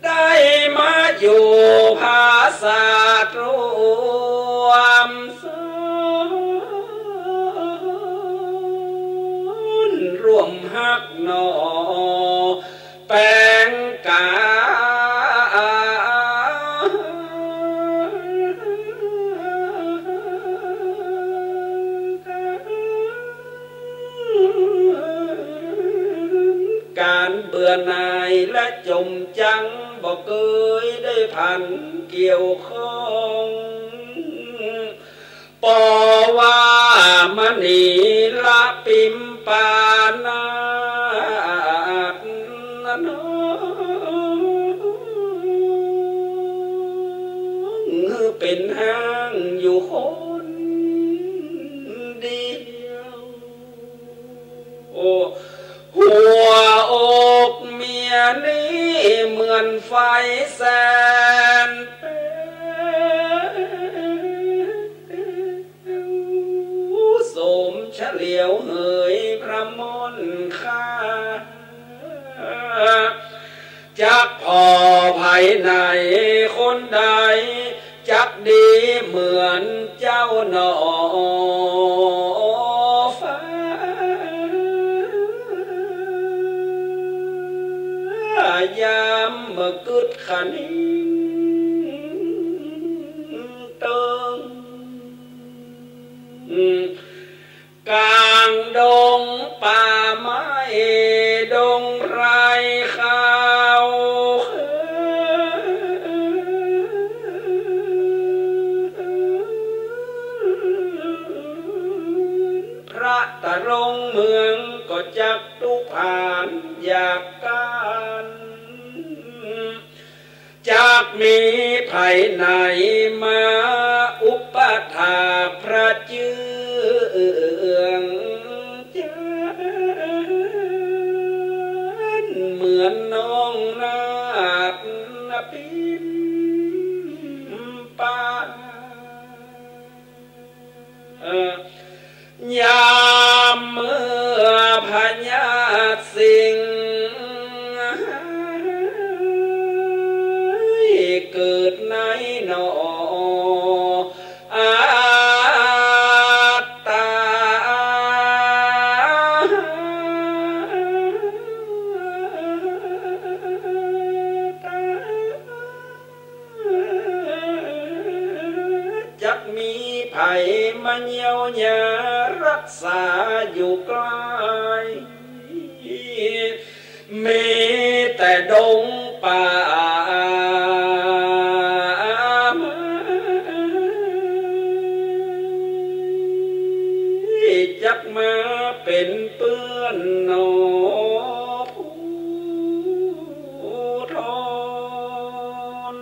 ได้มาอยู่ภาษารวมร่วมหักหนอแปลงกาการเบื่อหน่ายและจมจังบอกเคยได้พันเกี่ยวข้องปอว่ามณีละปิมปานาดน้องเป็นห้างอยู่คนเดียวหัวอกเมียนี้เหมือนไฟแสนสมเฉลียวเหยพระมนค่าจักพอภายในคนใดจักดีเหมือนเจ้าหนอฟ้ายามเมื่อกึดขันเติงกลางดงป่าไม้ดงไรข้าวพระตะรงเมืองก็จักตุผ่านอยากการจากมีภายในมาอุปถาพระเจืองจานเหมือนน้องนาคปินปา ยามเมื่อพญาสิงเกิดในหนออาตาจักมีไผ่มาเยียวยารักษาอยู่ไกลมีแต่ดงป่าจักมาเป็นเปื้อนหนอผู้ทน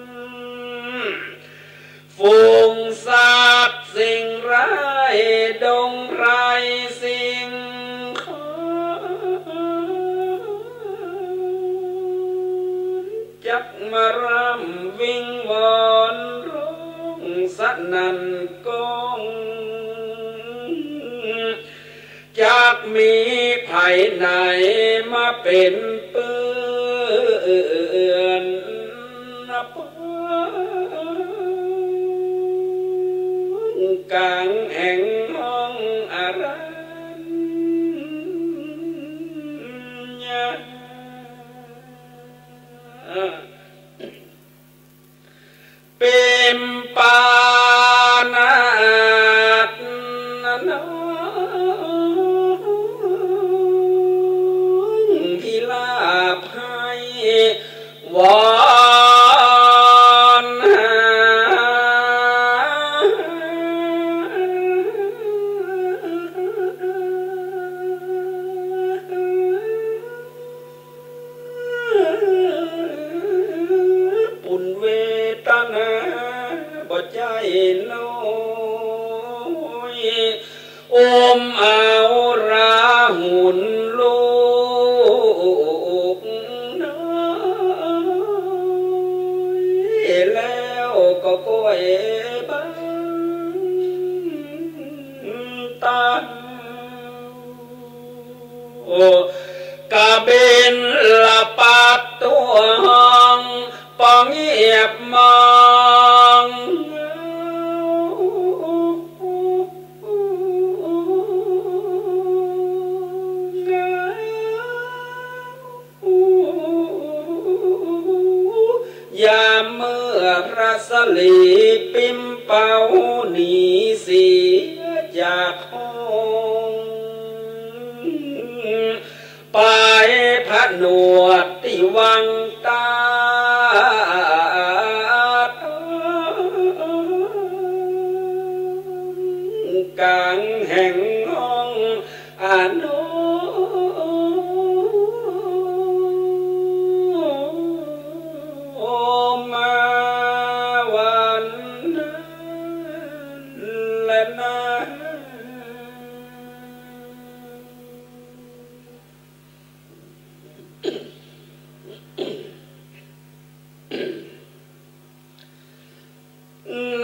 ฝูงสัตว์สิ่งร้ายดงไรสิ่งจักมารำวิงวอนร้องสนั่นก้องจากมีไผ่ไหนมาเป็นเปื้อนกลางแห่งห้องอารัญญาเป็นปานาตนาพิลาภให้วอนหาปุณเวทนาบ่ใจน้อยอมเอาราหุนลูกน้อยแล้วก็ก้อยบ้างตากะเบนละปัดตัวห้องปองเงียบมองยามเมื่อพระสลีปิมเป่าหนีเสียจากห้องไปพระหนวดที่วังตากลางแห่งห้องอาโนมาวันและนา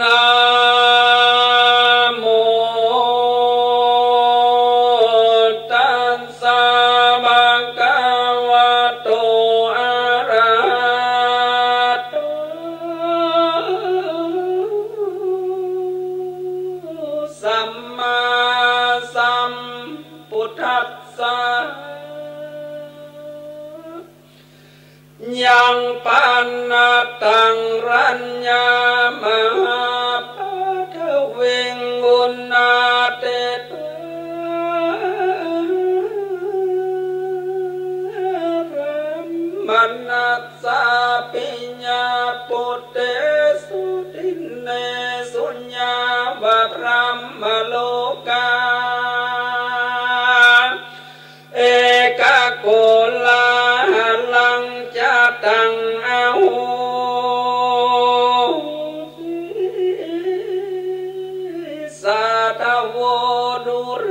นะโมตัสสะภะคะวะโตอะระหะโตสัมมาสัมพุทธัสสะยังปันนาตังรัญญามหาปัทเวงกุณาเตตรัมมนัสสะปิญญาปุตเตสุตินเนสุญญาวะพรัมมโลกาเอกโกลาลังจะตังอาหูสาธโวดุร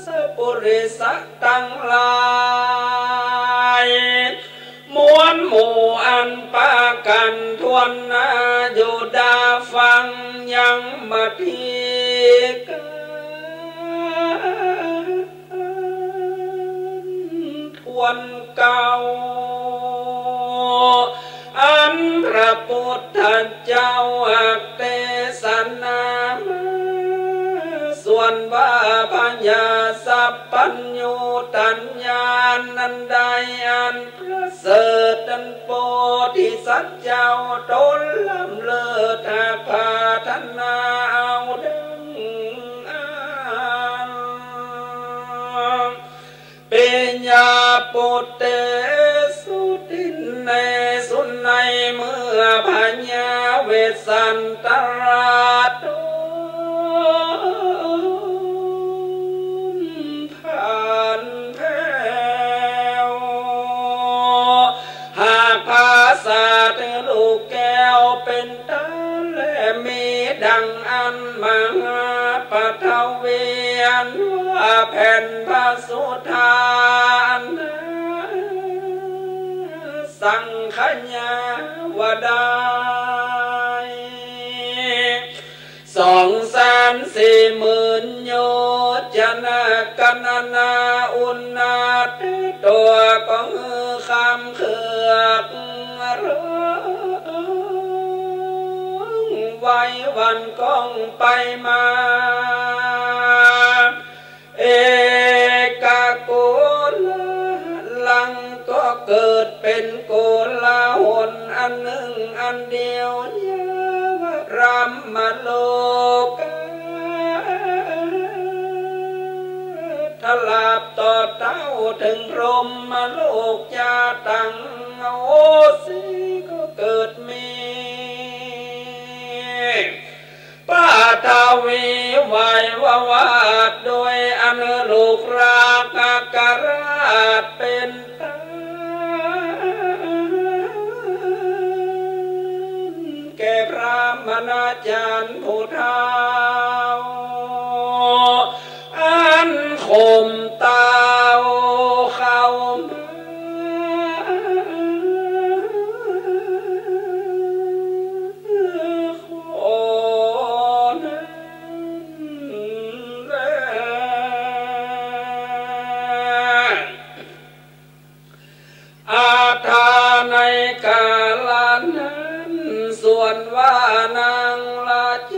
สปุริสัตตังลายมวลหมู่อันปากันทวนนาอยู่ดาฟังยังมาทีกา วนเก่าอันพระพุทธเจ้าอักเทศนาส่วนว่าปัญญาสัพพัญญูตัญญานันใดอันประเสริฐอันโพธิสัตว์เจ้าตนล้ำเลิศหากพาธนาเอาดังปัญญาปุตเตสุตินในสุนในเมื่อปัญญาเวสันตราตุผ่านแผ่วหากภาษาถึงลูกแก้วเป็นตาและมีดังอันมหาปฐวีอันว่าแผ่นพระสุธานสังขยาวดาย240,000 โยชนะกันนาอุณนาตัวก็คำเขือกร้องไว้วันก้องไปมาเอกโกลังก็เกิดเป็นโกลาหลอันหนึ่งอันเดียวยาวรัมมโลกาทลาบต่อเต้าถึงพรหมโลกยาตังโอสีก็เกิดมีปาทวีไหววาดโดยอนุลูกรากากราชเป็นตาแก่พระมณาจารย์ผู้เฒ่าอันคมตาเข้าในกาลนั้นส่วนว่านางราช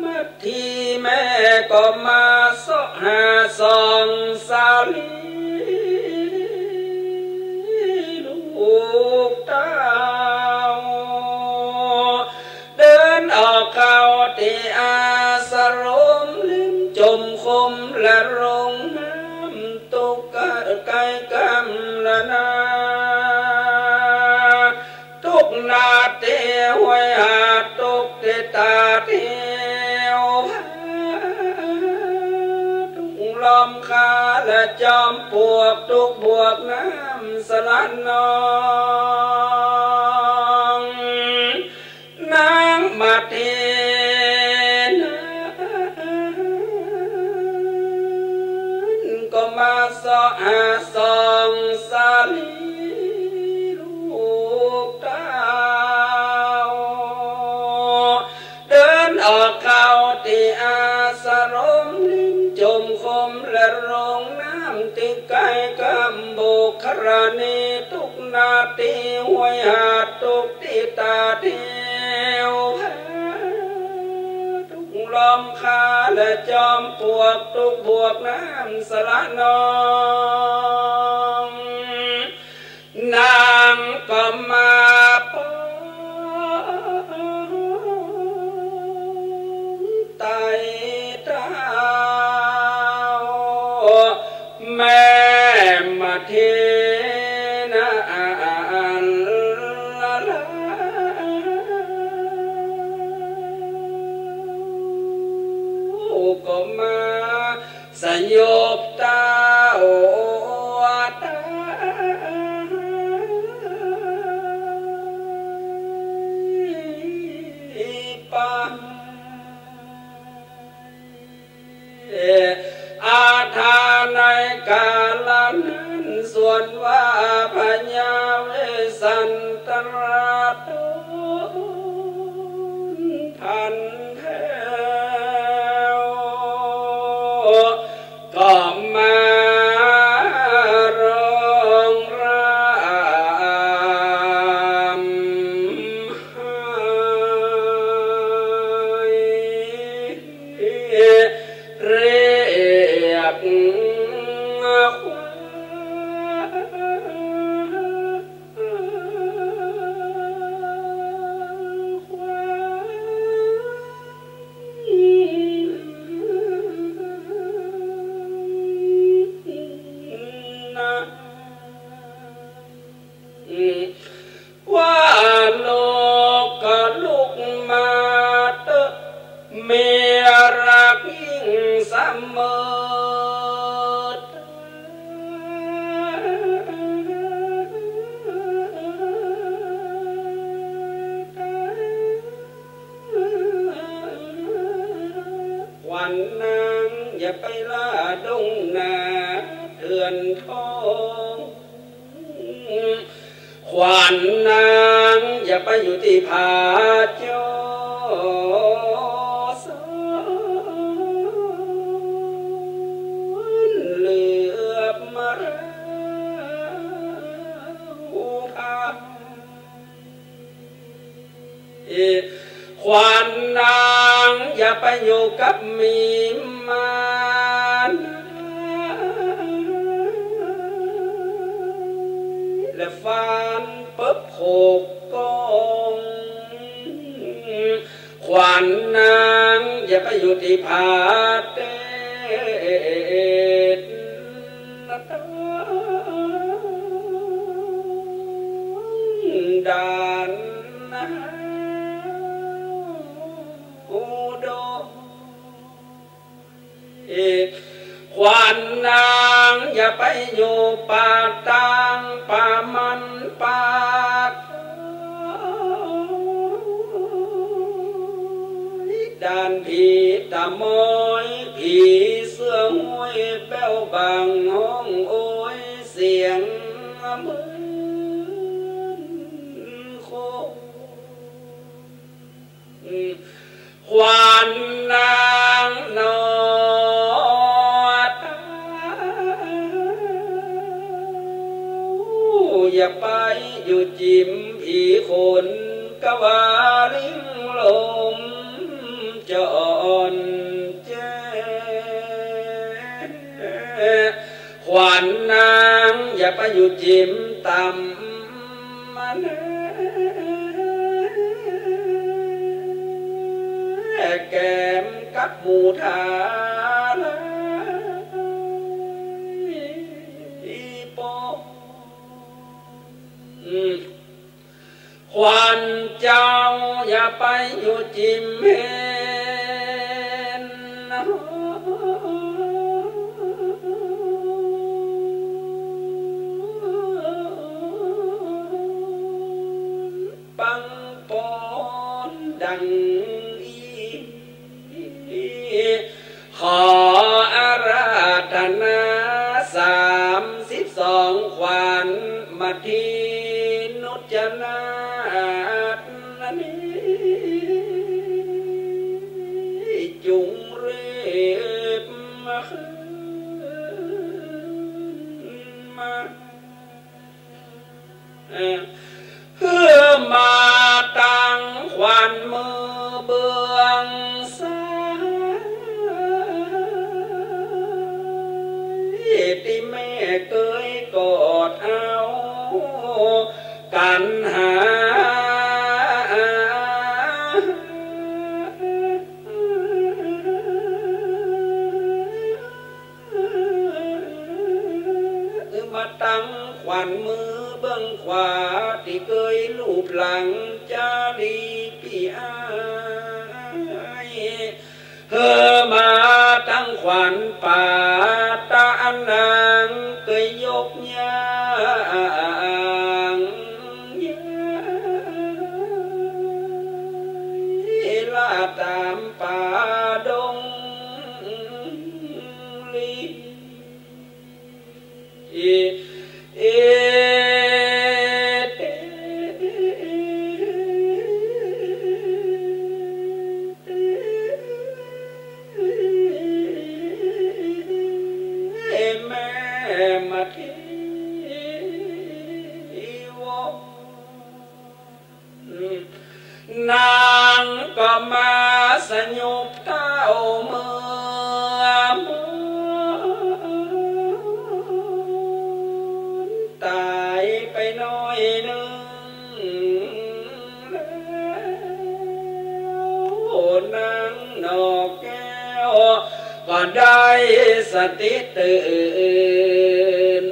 มัทธีแม่ก็มาสหาส่องสาลีลูกเต้าเดินออกเข้าที่อาสรมลิ้มจมคมและรงน้ำตุกไก่กำละนานาเตียวหาตุกเตตาเทียวทุกลมคาและจอมปวกทุกบวกน้ำสลัดนองนางมาเทนก็มาสอหาสองสาลีออกเข้าที่อาสรมลิ้มจมคมและรงน้ำติไก่กำโบกครานีทุกนาทีห้วยหาดทุกติตาเทียวทุกลมคาและจอมปวกทุกบวกน้ำสละนองนางก็มาไต่เท้าแม่มาเทนะอันละลาก็มาสยบตาตาปาอาทาในกาลนั้นส่วนว่าพญาเวสันตราตุพันแถวก็มาร้องร กว่าโลกก็ลุกมาเตอะเมียรักยิ่งเสมอวันนางอย่าไปล่าดงนาเถื่อนทองขวัญนางอย่าไปอยู่ที่ผาจอสอนเหลือบมาหูพาขวัญนางอย่าไปอยู่กับมีมันและฟันเปิบโขกกองขวัญนางอย่าไปอยู่ที่ผาเต็ดดานอุดมขวัญนางอย่าไปอยู่ป่าตังป่ามันป่าด้านผีตะมอยผีเสื้อห้วยแป้วบางห้องโอยเสียงเหมือนโคขวัญนางนออย่าไปอยู่จิมผีคนกะวาลิงลมจอนแจขวัญนางอย่าไปอยู่จิมต่ำมันแก้มกับหมูทาขวัญเจ้าอย่าไปอยู่จิมเห็นปังปอนดังขออาราธนา32ขวัญมาทีนุจนาจุงเรียบมาขึ้นมาเพื่อมาตั้งขวัญมือเบื้องซ้ายที่แม่เคยกอดเอากันหามาตั้งขวัญมือเบื้องขวาที่เคยลูบหลังจารีพี่อายเธอมาตั้งขวัญป่าตาอันนางเคยยกย่างลาตามป่าดงลีแม่มาทีวนางก็มาสยุบเท้าเมื่อ สติตื่น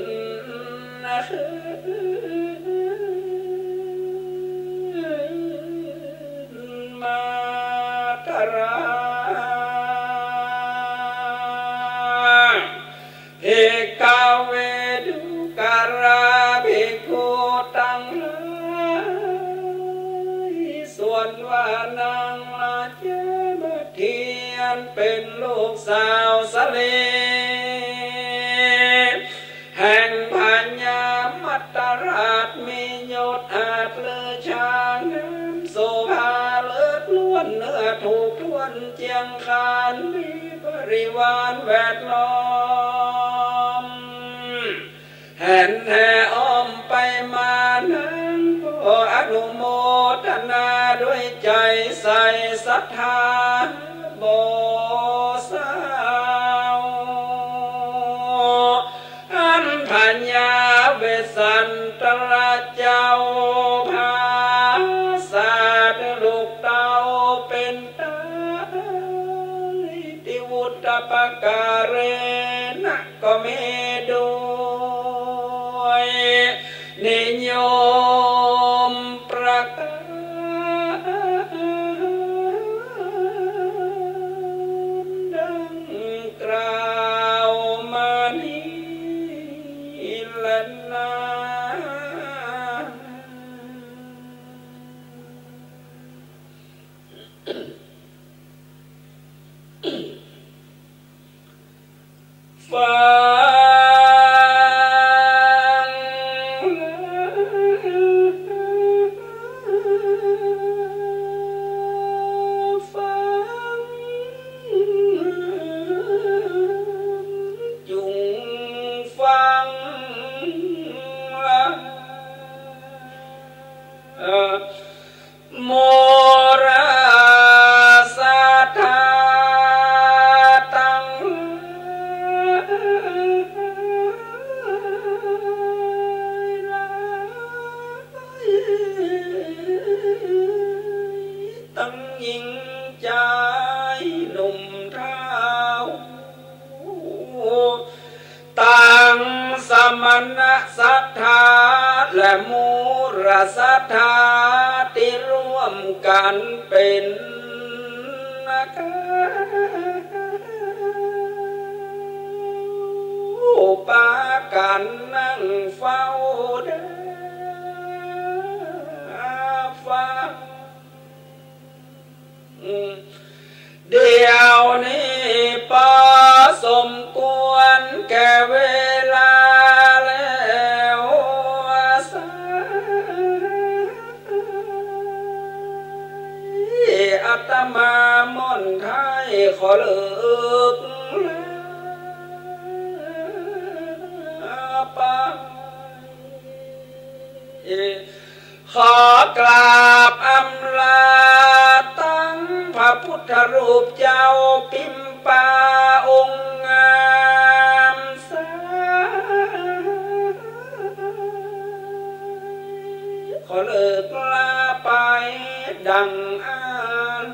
มาตราเอกาเวดุการาภิกขุตั้งหลายส่วนว่านางราชมาเทียนเป็นลูกสาวสะเลแห่งพญามัตตราชมียศอาจเลือชาน้ำโสภาเลิศล้วนเนื้อถูกทวนเจียงคานมีบริวารแวดล้อมแห่นแห่อ้อมไปมานั้นขออนุโมทนาด้วยใจใส่ศรัทธาบ่สาวอันพัญญาเวสันตราเจ้าพาสาดลูกเต้าเป็นตาติวุตตปการเรนะก็เมด้วยนิยมประกาศดังกล่าวมานี้แลนะฟัโมราสัทธาตังตั้งยิงใจหนุ่มเท้าต่างสมณศรัทธาและมูรศรัทธาที่ร่วมกันเป็นนักปากันนั่งเฝ้าเด้อฟังเดี๋ยวนี้พอสมควรแก่เวลาแล้วอาตมามนไทยขอเลิกไปขอกราบอำลาตั้งพระพุทธรูปเจ้าพิมพาองค์งามสาขอเลิกลาไปดังอ่าน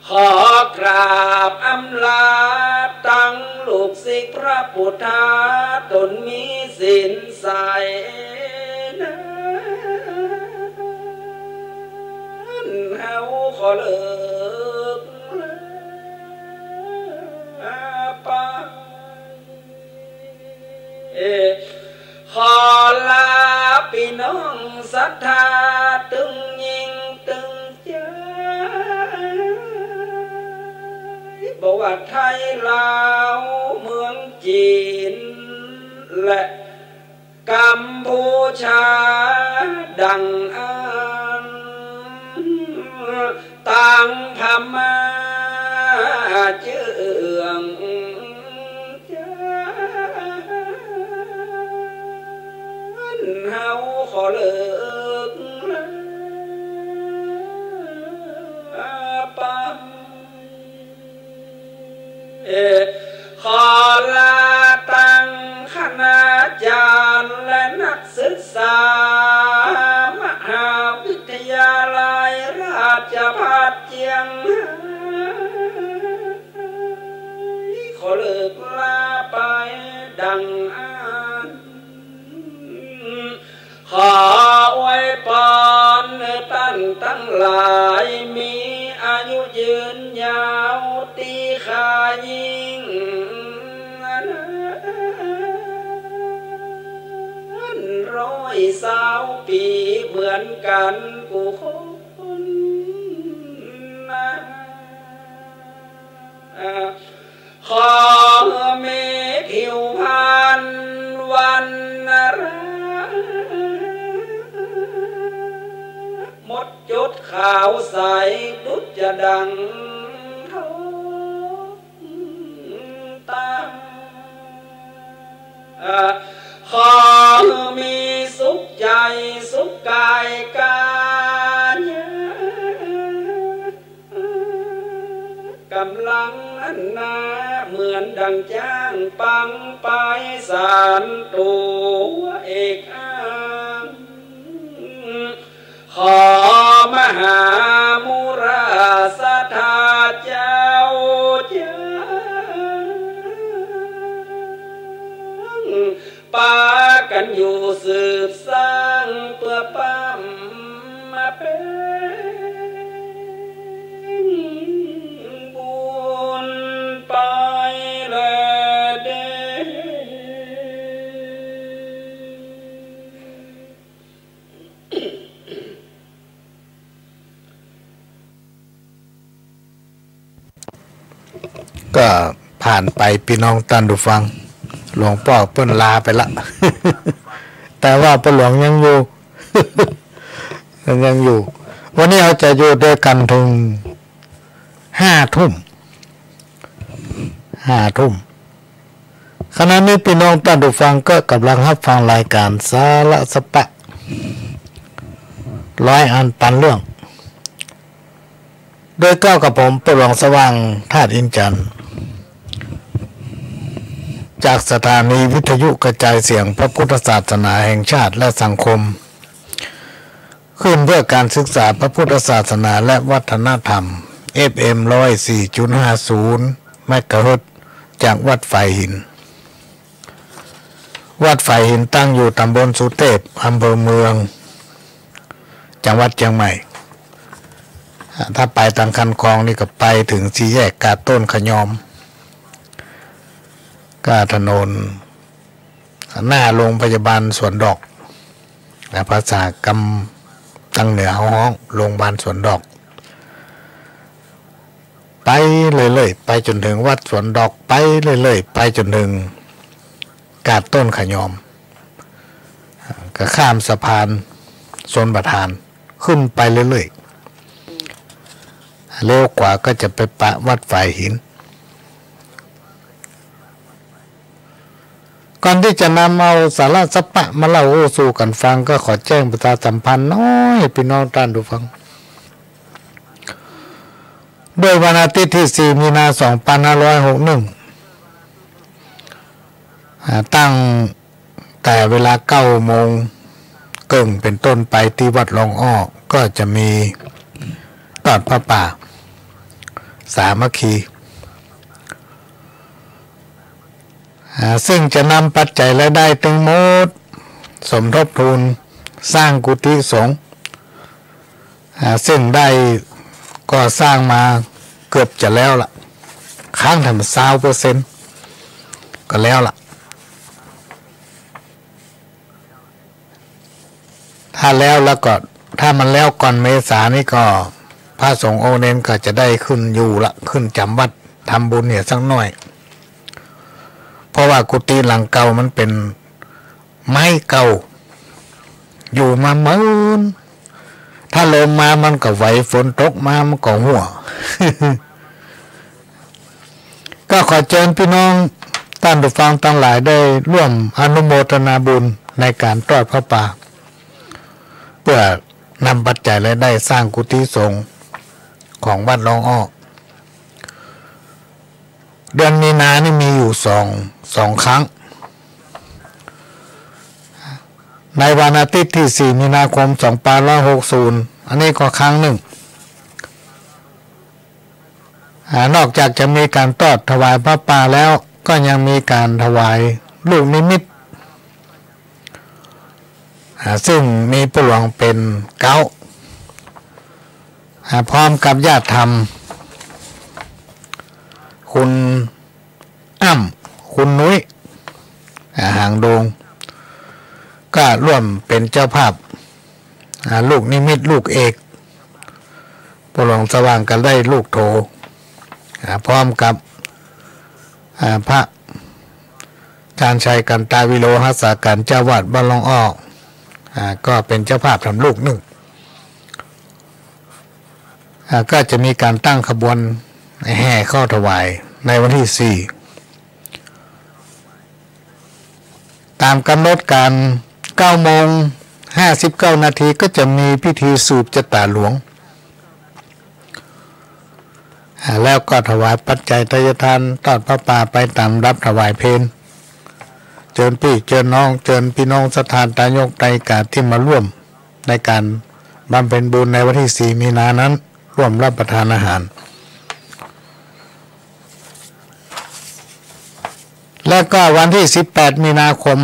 ขอกราบอำลาตั้งลูกศิษย์พระพุทธาตนมีศีลใสเฮาขอเลิกไปขอลาพี่น้องศรัทธาตึงยิงตึงใจบอกว่าไทยลาวเมืองจีนและกัมพูชาดังอ่านต่างพม่าเจืองเฮาขอเลิกไปขอลาตั้งคณาจารย์และนักศึกษามหาวิทยาลัยราชภัฏเชียงราย อเลิกลาไปดังอ่านขออวยพรท่านทั้งหลายมีอายุยืนยาวตีขายิ่ง100 ปีเหมือนกันกูคนนะขอมีผิวพรรณวันหมดจดขาวใสดุจจะดังท้องตาขอมีสุขใจสุขกายกายกำลังอันนาเหมือนดังจ้างปังไปสารตัวเอกอ้างขอมหามุราสธาเจ้าปากันอยู่สืบสร้างเพื่อปั้มมาเป็นบุญไปและเด้ก็ผ่านไปพี่น้องท่านผู้ฟังหลวงพ่อเพิ่นลาไปละ แต่ว่าพระหลวงยังอยู่ ยังอยู่วันนี้เราจะอยู่ด้วยกันถึง5 ทุ่มขณะนี้พี่น้องท่านผู้ฟังก็กำลังรับฟังรายการสาระสปะ100 อันปันเรื่องโดยก้าวกับผมพระหลวงสว่างธาตุอินจันทร์จากสถานีวิทยุกระจายเสียงพระพุทธศาสนาแห่งชาติและสังคมขึ้นเพื่อการศึกษาพระพุทธศาสนาและวัฒนธรรม FM 104.50 เมกะเฮิรตซ์จากวัดไฟหินตั้งอยู่ตำบลสุเทพอำเภอเมืองจังหวัดเชียงใหม่ถ้าไปทางคันคลองนี่ก็ไปถึงสี่แยกกาดต้นขยอมก็ถนนหน้าโรงพยาบาลสวนดอกและภาษากำตังเหนือห้องโรงพยาบาลสวนดอกไปเลยไปจนถึงวัดสวนดอกไปเลยไปจนถึงกาดต้นขยอมก็ข้ามสะพานชลประทานขึ้นไปเรื่อยๆเร็วกว่าก็จะไปปะวัดฝ่ายหินก่อนที่จะนำเอาสาระสปะมาเล่าสู่กันฟังก็ขอแจ้งประชาสัมพันธ์น้อยพี่น้องท่านผู้ฟังโดยวันอาทิตย์ที่4 มีนาคม 2561ตั้งแต่เวลา 9 โมงครึ่งเป็นต้นไปที่วัดหลวงอ้อก็จะมีทอดผ้าป่าสามัคคีซึ่งจะนำปัจจัยและได้ทั้งหมดสมทบทุนสร้างกุฏิสงฆ์ซึ่งได้ก็สร้างมาเกือบจะแล้วล่ะค้างทำ20%ก็แล้วล่ะถ้าก็ถ้ามันแล้วก่อนเมษานี่ก็พระสงฆ์โอเน้นก็จะได้ขึ้นอยู่ละขึ้นจำวัดทำบุญเนี่ยสักหน่อยเพราะว่ากุฏิหลังเก่ามันเป็นไม้เก่าอยู่มาเหมือนถ้าลมมามันก็ไหวฝนตกมามันก็หัว ก็ขอเชิญพี่น้องท่านผู้ฟังทั้งหลายได้ร่วมอนุโมทนาบุญในการทอดพระป่าเพื่อนำปัจจัยและได้สร้างกุฏิสงฆ์ของวัดหลวงอ้อเดือนมีนานี่มีอยู่สองครั้งในวันอาทิตย์ที่4 มีนาคม 2560อันนี้ก็ครั้งหนึ่ง นอกจากจะมีการทอดถวายพระป่าแล้วก็ยังมีการถวายลูกนิมิตซึ่งมีผู้หลวงเป็นเก้าพร้อมกับญาติธรรมคุณอ้ำคุณนุ้ยหางดงก็ร่วมเป็นเจ้าภาพลูกนิมิตลูกเอกผู้หลวงสว่างกันได้ลูกโถพร้อมกับพระอาจารย์ชัยกันตาวิโรหสาการเจ้าวาดบ้านลองอ้อก็เป็นเจ้าภาพทำลูกหนึ่งก็จะมีการตั้งขบวนแห่เข้าถวายในวันที่4ตามกำหนดการ9:59 นาทีก็จะมีพิธีสูบจตาหลวงแล้วก็ถวายปัจจัยทายทานทอดพระป่าไปตามรับถวายเพลเชิญพี่เชิญน้องเชิญพี่น้องสถานตายกไตรกาที่มาร่วมในการบำเพ็ญบุญในวันที่4 มีนานั้นร่วมรับประทานอาหารแล้วก็วันที่18 มีนาคม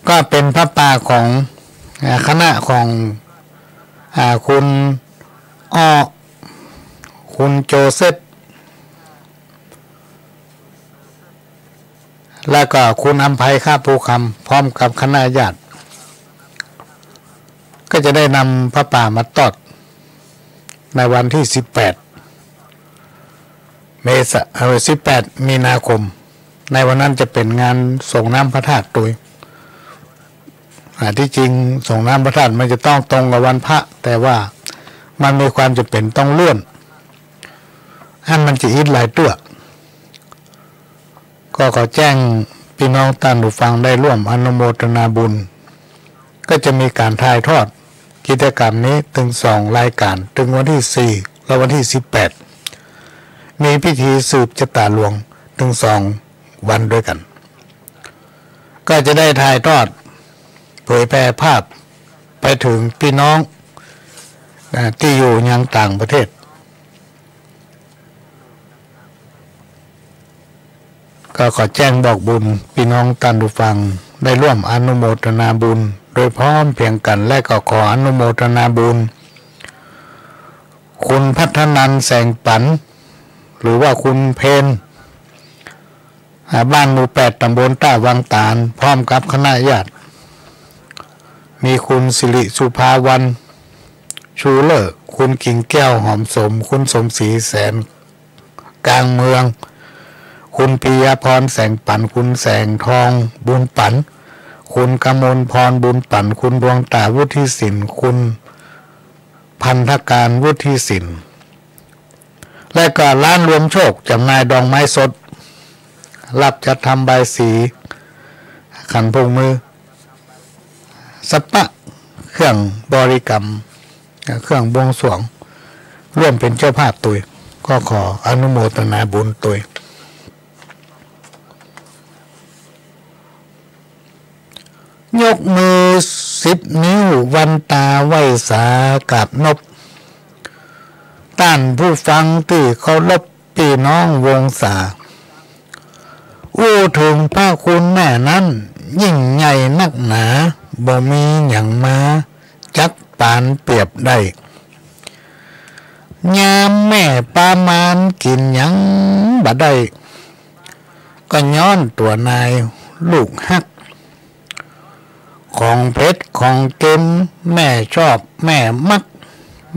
ก็เป็นพระป่าของคณะของคุณอ้อคุณโจเซฟแล้วก็คุณอำไพข้าภูคำพร้อมกับคณะญาติก็จะได้นำพระป่ามาตอดในวันที่18 มีนาคมในวันนั้นจะเป็นงานส่งน้ำพระธาตุตุยที่จริงส่งน้ำพระธาตุมันจะต้องตรงกับวันพระแต่ว่ามันมีความจำเป็นต้องเลื่อนอันมันจะอิดหลายตัวก็ขอแจ้งพี่น้องท่านผู้ฟังได้ร่วมอนุโมทนาบุญก็จะมีการถ่ายทอดกิจกรรมนี้ถึง2 รายการถึงวันที่4และวันที่18มีพิธีสืบชะตาหลวงถึง2 วันด้วยกันก็จะได้ถ่ายทอดเผยแพร่ภาพไปถึงพี่น้องที่อยู่ยังต่างประเทศก็ขอแจ้งบอกบุญพี่น้องท่านผู้ฟังได้ร่วมอนุโมทนาบุญโดยพร้อมเพรียงกันและก็ขออนุโมทนาบุญคุณพัฒนันท์แสงปันหรือว่าคุณเพนบ้านหมู่8 ตำบลต้าวังตาลพร้อมกับคณะญาติมีคุณสิริสุภาวันชูเลิศคุณกิ่งแก้วหอมสมคุณสมศรีแสนกลางเมืองคุณปิยพรแสงปันคุณแสงทองบุญปันคุณกมลพรบุญปันคุณดวงตาวุฒิสินคุณพันธการวุฒิสินและก็ร้านรวมโชคจำหน่ายดอกไม้สดรับจัดทำใบสีขันพงมือสัปปะเครื่องบริกรรมเครื่องบวงสรวงร่วมเป็นเจ้าภาพตุยก็ขออนุโมทนาบุญตุยยกมือ10 นิ้ววันตาไหวสากับนบต้านผู้ฟังที่เขารพพี่น้องวงศาอู้ถึงพระคุณแม่นั้นยิ่งใหญ่นักหนาบ่มีหยังมาจักปานเปรียบได้ยามแม่ปามานกินหยังบ่ได้ก็ย้อนตัวนายลูกฮักของเพชรของเกมแม่ชอบแม่มัก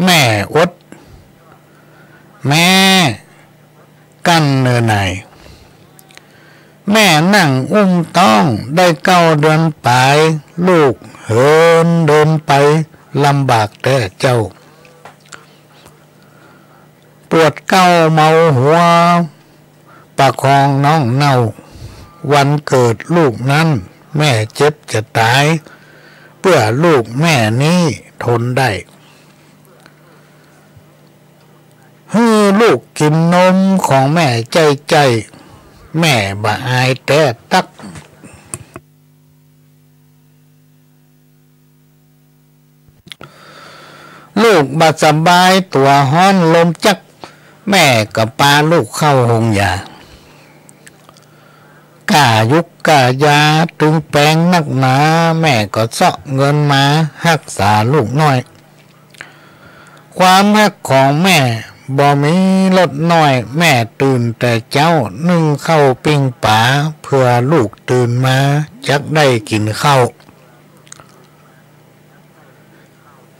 แม่อดแม่กั้นเนื้อในแม่นั่งอุ้มต้องได้9 เดือนปลายลูกเหินเดินไปลำบากแต่เจ้าปวดเก้าเมาหัวประคองน้องเน่าวันเกิดลูกนั้นแม่เจ็บจะตายเพื่อลูกแม่นี้ทนได้ให้ลูกกินนมของแม่ใจแม่บ่อายแต่ตักลูกบ่สบายตัวฮ้อนลมจัก แม่กับปาลูกเข้าหงยากายุกกายาตึงแปลงนักหนาแม่ก็เสาะเงินมารักษาลูกน้อยความรักของแม่บ่มีลดน้อยแม่ตื่นแต่เจ้านึ่งข้าวปิ้งป๋าเพื่อลูกตื่นมาจักได้กินข้าว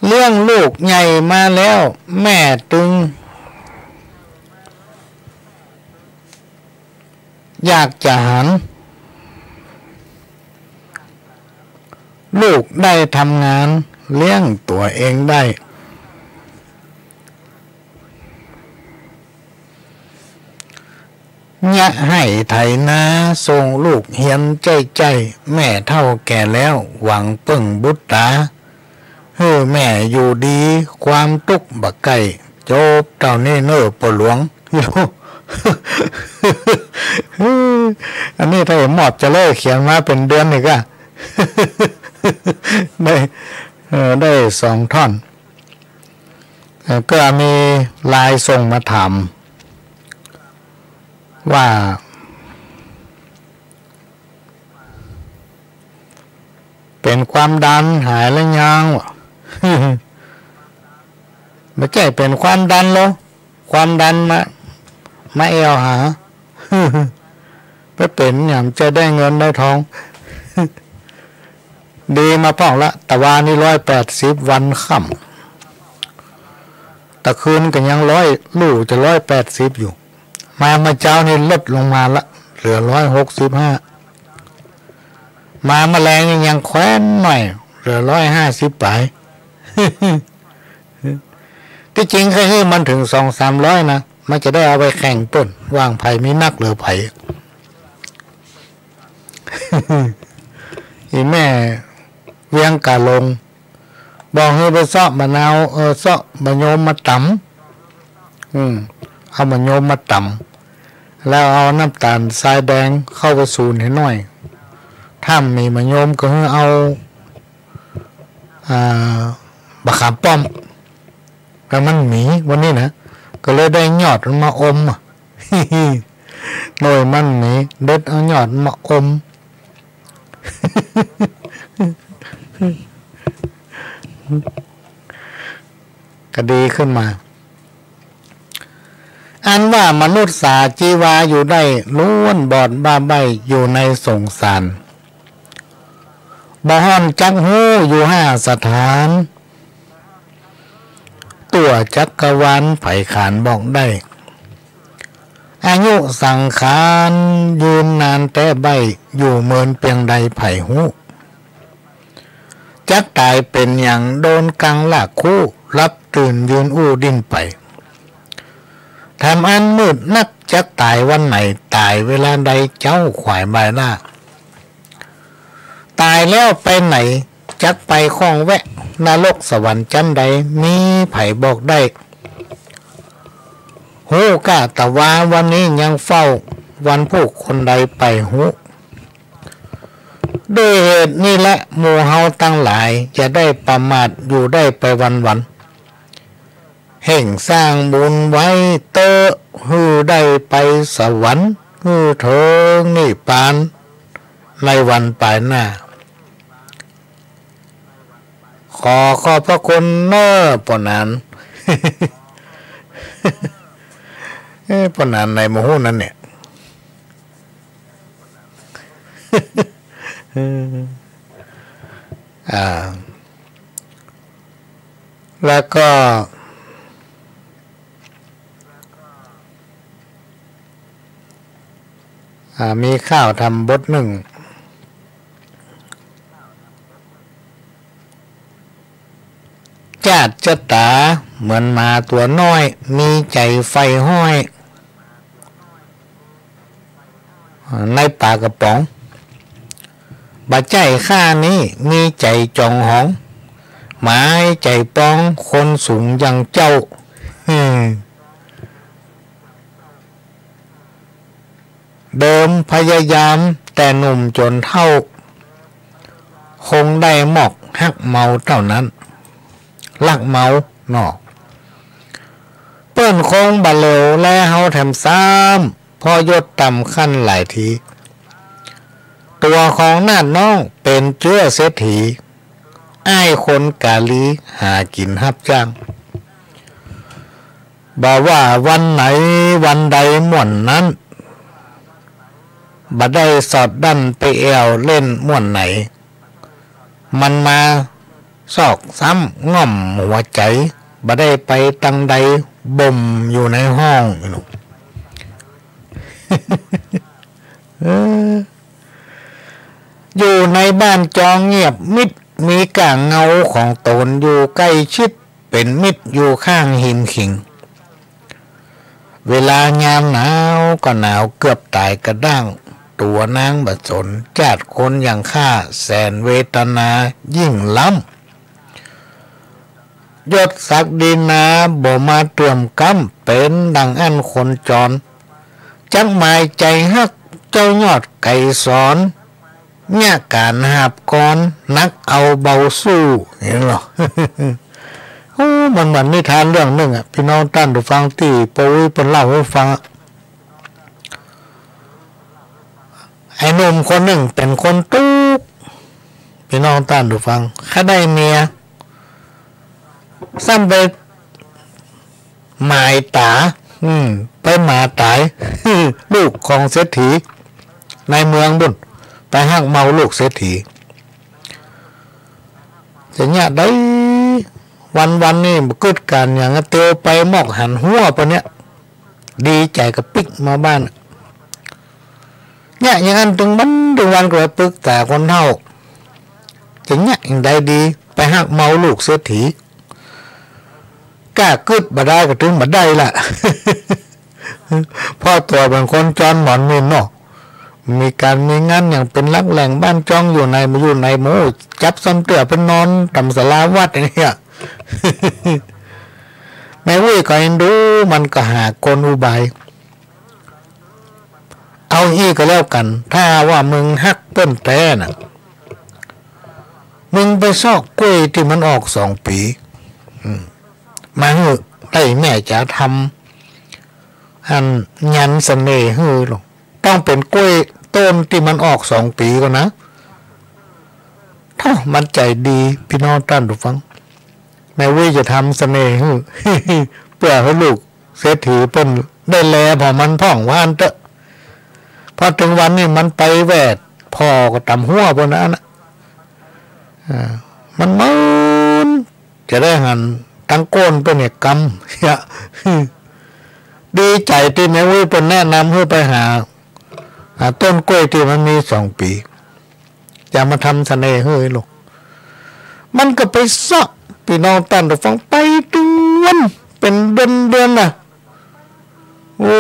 เลี้ยงลูกใหญ่มาแล้วแม่ตึงอยากจะหันลูกได้ทำงานเลี้ยงตัวเองได้ยะให้ไถนาส่งลูกเฮียนใจแม่เท่าแก่แล้วหวังปึ่งบุตรตาแม่อยู่ดีความทุกข์บักไก่โจบเต่านี่เน้อปหลวงอันนี้ถ้าหมอบจะเลิกเขียนมาเป็นเดือนอีกอะได้2 ท่อนก็มีไลน์ส่งมาถามว่าเป็นความดันหายแล้วยังไม่ใช่เป็นความดันหรอกความดันมาเอวหาไปเป็นอย่างจะได้เงินได้ทองดีมาป้องละแต่ว่านี่180 วันค่ำตะคืนก็ยังลู่จะ180อยู่มาเจ้านี่ลดลงมาละเหลือ165มาแมลงยังแคว้นหน่อยเหลือ150ไปที่จริงแค่ให้มันถึง200-300นะมันจะได้เอาไปแข่งต้นว่างไผ่มีนักเหลือไผ่อีแม่เวียงกะลงบอกให้ไปเซาะมะนาวเซาะมะโยมมาตำเอามะโยมมาตำแล้วเอาน้ำตาลทรายแดงเข้าไปสูนให้หน่อยถ้ามีมะโยมก็ให้เอาบะขามป้อมแต่มันหมีวันนี้นะก็เลยได้ยอดมันมาอมหน่อยมันหมีเด็ดเอายอดมาอมก็ดีขึ้นมาอันว่ามนุษย์สาจีวาอยู่ได้ล้วนบอดบ้าใบอยู่ในสงสารบ่ฮ้อนจักหูอยู่5 สถานตัวจักรวาลไผ่ขานบอกได้อายุสังขารยืนนานแต่ใบอยู่เมินเพียงใดไผ่หูจักตายเป็นอย่างโดนกังลากคู่รับตื่นยืนอู้ดิ้นไปทำอันมืดนักจักตายวันไหนตายเวลาใดเจ้าขวายใบหน้าตายแล้วไปไหนจักไปข้องแวะนรกสวรรค์จันใดมีไผ่บอกได้หูกะตะวาวันนี้ยังเฝ้าวันผู้คนใดไปหูด้วยเหตุนี้แหละหมู่เฮาตั้งหลายจะได้ประมาทอยู่ได้ไปวันเห่งสร้างบุญไว้เตอฮือได้ไปสวรรค์ฮือเถิงนิพพานในวันปลายหน้าขอบพระคุณเน้อปนานปนานในโมโหนั้นเนี่ยแล้วก็มีข้าวทำบทหนึ่งจาดจะตาเหมือนมาตัวน้อยมีใจไฟห้อยในปากกระป๋องบาใจข้านี้มีใจจองหองหมายใจปองคนสูงอย่างเจ้าเดิมพยายามแต่หนุ่มจนเท่าคงได้หมอกฮักเมาเท่านั้นลักเมาหนอกเปิ้ นคงบาเลวและเฮาแถมซ้ำพอยศต่ำขั้นหลายทีตัวของนาดน้องเป็นเจื้อเศรษฐีอ้ายคนกาลีหากินฮับจ้างบอกว่าวันไหนวันใดม่วนนั้นบ่ได้สอดดันไปแอวเล่นม่วนไหนมันมาซอกซ้ำง่อมหัวใจบ่ได้ไปตังใดบ่มอยู่ในห้อง อยู่ในบ้านจองเงียบมิดมีกางเงาของตนอยู่ใกล้ชิดเป็นมิดอยู่ข้างหิมขิงเวลายามหนาวก็หนาวเกือบตายกระด้างตัวนางบัดสนจาดคนอย่างข้าแสนเวทนายิ่งล้ำยศศักดินาบ่มาเตรียมกำเป็นดังอันคนจรจักหมายใจฮักเจ้ายอดไก่สอนเนี่ยการหาบกรนักเอาเบาสู้เห็นหรอ โอ้มันเหมือนนิทานเรื่องหนึ่งอ่ะพี่น้องท่านดูฟังที่ปุ้ยเป็นเล่าให้ฟังไอ้หนุ่มคนหนึ่งเป็นคนตุ๊กพี่น้องท่านดูฟังข้าได้เมียซ้ำไปหมายตาไปหมาตาย ลูกของเศรษฐีในเมืองบุญไปหักเมาลูกเศรษฐีจะเนี่ยได้วันนี่เกิดการอย่างเตียวไปมอกหันหัวปะเนี่ยดีใจกับปิ๊กมาบ้านเนี่ยอย่างนั้นถึงวันก็ไปปึกแต่คนเท่าจะเนี่ยอย่างใดดีไปหักเมาลูกเศรษฐีกล้าขึ้นมาได้ก็ถึงมาได้ละ พ่อตัวเป็นคนจรหมอนมินเนาะมีการมีงานอย่างเป็นลักแหล่งบ้านจ้องอยู่ในหมู่จับซ้ำเตือเป็นนอนตำสลาวัดอย่างเงี้ย แม่วุ้ยก็เห็นดูมันก็หากลอุบายเอาอีก็แล้วกันถ้าว่ามึงฮักเปิ้นแต่น่ะมึงไปซอกกล้วยที่มันออก2 ปีมาเฮ้ได้แม่จะทำอันยันเสน่ห์เฮ้หรอกต้องเป็นกล้วยต้นที่มันออก2 ปีก่อนนะถ้ามันใจดีพี่น้องท่านผู้ฟังแม่วิจะทำเสน่ห์เฮ้เพื่อให้ลูกเศรษฐีเป็นได้แลพอมันพ่องว่านเตอะพอถึงวันนี้มันไปแวดพ่อก็ตำหัวบนนั้นมันมันจะได้หันตั้งโกนเป็นเนี่ยกำดีใจที่แม่วิเป็นแนะนำให้ไปหาต้นกล้วยที่มันมี2 ปีจะมาทำเสน่ห์เฮ้ยลูกมันก็ไปซอกพี่น้องท่านผู้ฟังไปเดือนเป็นเดือนน่ะโอ้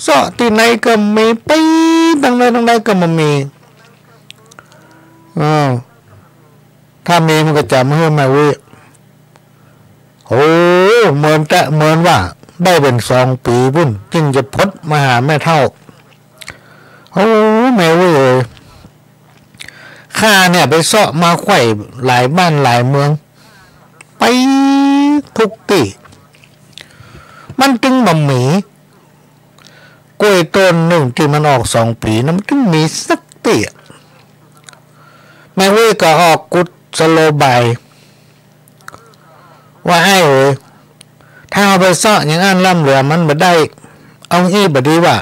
ซอกที่ไหนก็มีไปทางใดก็มันมีถ้ามีมันก็จะมาให้มาวิโอ้เหมือนว่าได้เป็น2 ปีบุ่นจึงจะพดมาหาแม่เท่าโอ้แม่เว้ยข้าเนี่ยไปเสาะมาไข่หลายบ้านหลายเมืองไปทุกที่มันจึงบ่มีกล้วยต้นหนึ่งที่มันออก2 ปีนั้นมันจึงมีสักตีแม่เว้ยก็ออกกุศโลบายว่าให้ถ้าเอาไปเสาะอย่างนั้นล่ำเหลือมันบ่ได้เอาอี้บ่ดีว่า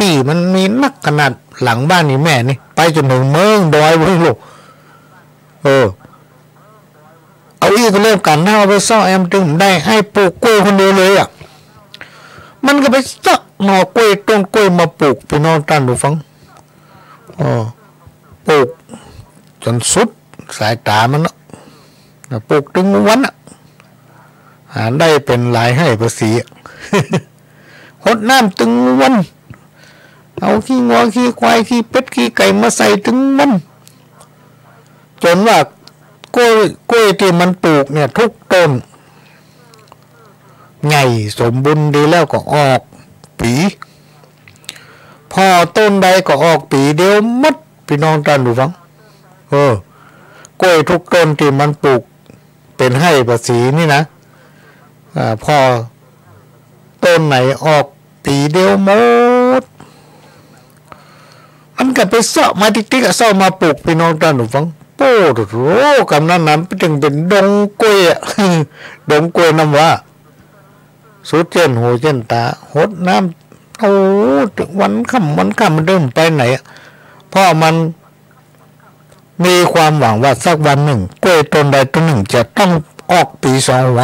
ตีมันมีนักขนาดหลังบ้านนี่แม่นี่ไปจนถึงเมืองดอยเมืองลูกเอาอี้ก็เริ่มกันถ้าเอาไปซ่อแอมถึงได้ให้ปลูกกล้วยคนเดียวเลยอ่ะมันก็ไปซ่อหน่อกล้วยต้นกล้วยมาปลูกพี่น้องท่านผู้ฟังปลูกจนสุดสายตามันเนาะปลูกถึงวันอ่ะหาได้เป็นหลายให้ภาษีหดน้ำถึงวันเอาขี้งัวขี้ควายขี้เป็ดขี้ไก่มาใส่ถึงมันจนว่ากล้วยที่มันปลูกเนี่ยทุกต้นใหญ่สมบูรณ์ดีแล้วก็ออกปีพอต้นใดก็ออกปีเดียวมัดพี่น้องท่านผู้ฟังกล้วยทุกต้นที่มันปลูกเป็นให้ภาษีนี่นะพอ ต้นไหนออกปีเดียวหมดมันก็ไปเสาะมาติ๊กๆเสาะมาปลูกพี่น้องท่านผู้ฟังโป้โหกำนั้นนั้นจึงเป็นดงกล้วยอ่ะ ดงกล้วยน้ำว่าสุดเจนหูเจนตาหดน้ำโอ้วันค่ำมันเดินไปไหนเพราะมันมีความหวังว่าสักวันหนึ่งกล้วยต้นใดต้นหนึ่งจะต้องออกปีสองหัว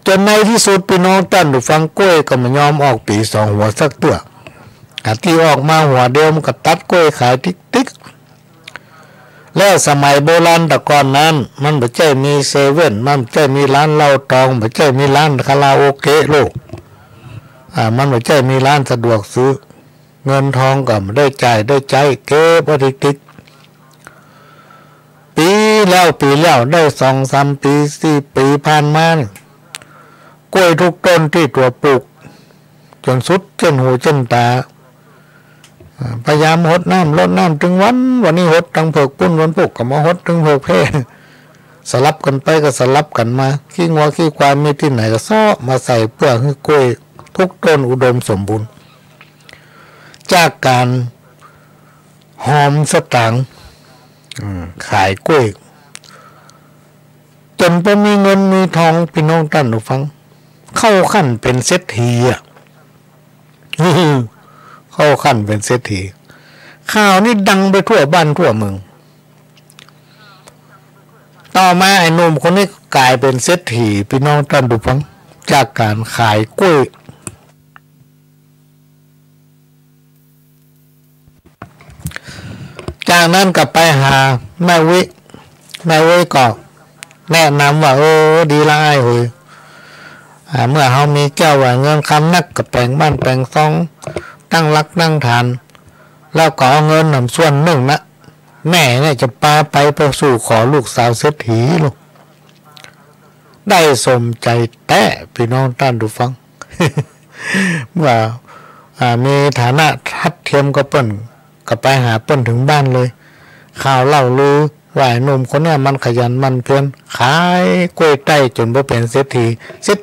จนในที่สุดพี่น้องท่านผู้ฟังกล้วยก็ไม่ยอมออกปีสองหัวสักตัวที่ออกมาหัวเดียวมันก็ตัดกล้วยขายติ๊กแล้วสมัยโบราณแต่ก่อนนั้นมันไม่ใช่มีเซเว่นมันไม่ใช่มีร้านเหล้าตองไม่ใช่มีร้านคาราโอเกะลูกมันไม่ใช่มีร้านสะดวกซื้อเงินทองก็ไม่ได้จ่ายได้ใจเก็บไว้ติ๊กปีแล้วได้2-3 ปี4 ปีผ่านมากล้วยทุกต้นที่ตัวปลูกจนสุดเส้นหูเส้นตาพยายามหดน้ำลดน้ำถึงวันนี้หดตั้งเผือกปุ้นวันพุกก็มาหดถึงเผือกเพ่สลับกันไปก็สลับกันมาขี้งัวขี้ควายมีที่ไหนก็ซ้อมาใส่เพื่อให้กล้วยทุกต้นอุดมสมบูรณ์จากการหอมสตางค์ขายกล้วยจนพอมีเงินมีทองพี่น้องท่านผู้ฟังเข้าขั้นเป็นเศรษฐีอ่ะเข้าขั้นเป็นเศรษฐีข่าวนี่ดังไปทั่วบ้านทั่วเมืองต่อมาไอ้หนุ่มคนนี้กลายเป็นเศรษฐีพี่น้องท่านผู้ฟังจากการขายกล้วยจากนั้นก็ไปหาแม่วิก็แนะนำว่าดีละไอ้เฮ้ยเมื่อเขามีแก้วว่าเงินคำนักกับแปลงบ้านแปลงซองตั้งรักตั้งฐานแล้วก็เอาเงินนำส่วนหนึ่งนะแม่เนี่ยจะพาไปสู่ขอลูกสาวเศรษฐีลูกได้สมใจแต่พี่น้องท่านผู้ฟัง ว่ามีฐานะทัดเทียมกับเปิ้นก็ไปหาเปิ้นถึงบ้านเลยข่าวเล่าลือว่าหนุ่มคนนี้มันขยันมันเพียรขายกล้วยไต้จนบ่เป็นเศรษ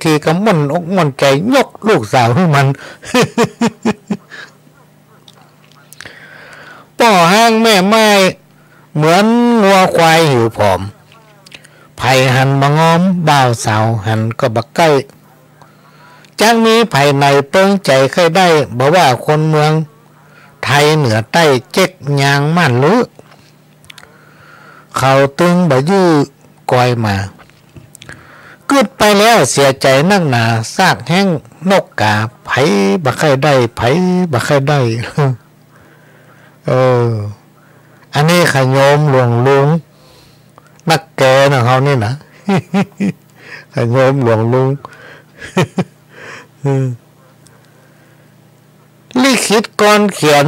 ฐีก็ม่นอกม่นใจยกลูกสาวให้มัน ป่อห้างแม่ไม้เหมือนงัวควายหิวผอมไผ่หันมางอมบ่าวสาวหันก็บักใกล้จังนี้ภายในเปิ้งใจเคยได้บอกว่าคนเมืองไทยเหนือใต้เจ๊กยางม่านลือเขาตึงบ่ยื้อกอยมาเกิดไปแล้วเสียใจนักหนาซากแห้งนกกาไผบ่เคยได้ไผบ่เคยได้ อันนี้ขโยมหลวงลุงนักแกนะเขานี่นะ ขโยมหลวงลุง ลิขิตก่อนเขียน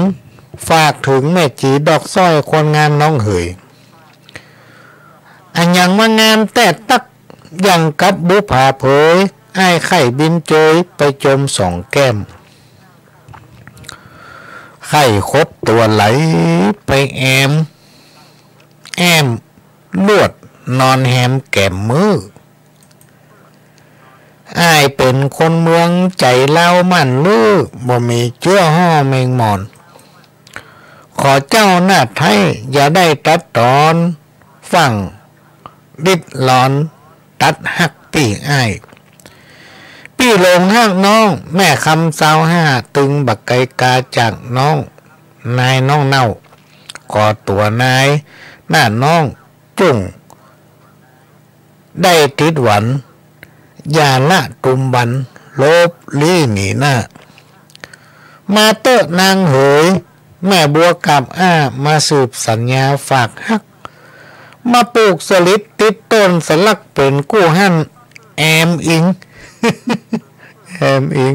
ฝากถึงแม่จีดอกสร้อยคนงานน้องเหยอันยังมางานแต่ตักยังกับบุผาเผยไอ้ไข่บินโจยไปจมสองแก้มไข่คดตัวไหลไปแอมลวดนอนแฮมแก้มมืออ้ายเป็นคนเมืองใจเล่ามั่นลือบ่มีเชื้อห่อแมงมอนขอเจ้าหน้าไทยอย่าได้ตัดตอนฟังดิดหลอนตัดหักปีอ้ายพี่ลงห้างน้องแม่คำ25ตึงบักไกกาจากน้องนายน้องเน่าก่อตัวนายหน้าน้องจุ่งได้ติดหวันอย่าละตุมบันลบลี้หนีหน้ามาเตอะนางเหยแม่บัวกับมาสืบสัญญาฝากฮักมาปลูกสลิดติดต้นสลักเป็นกู้หั่นแอมอิง แอมอิง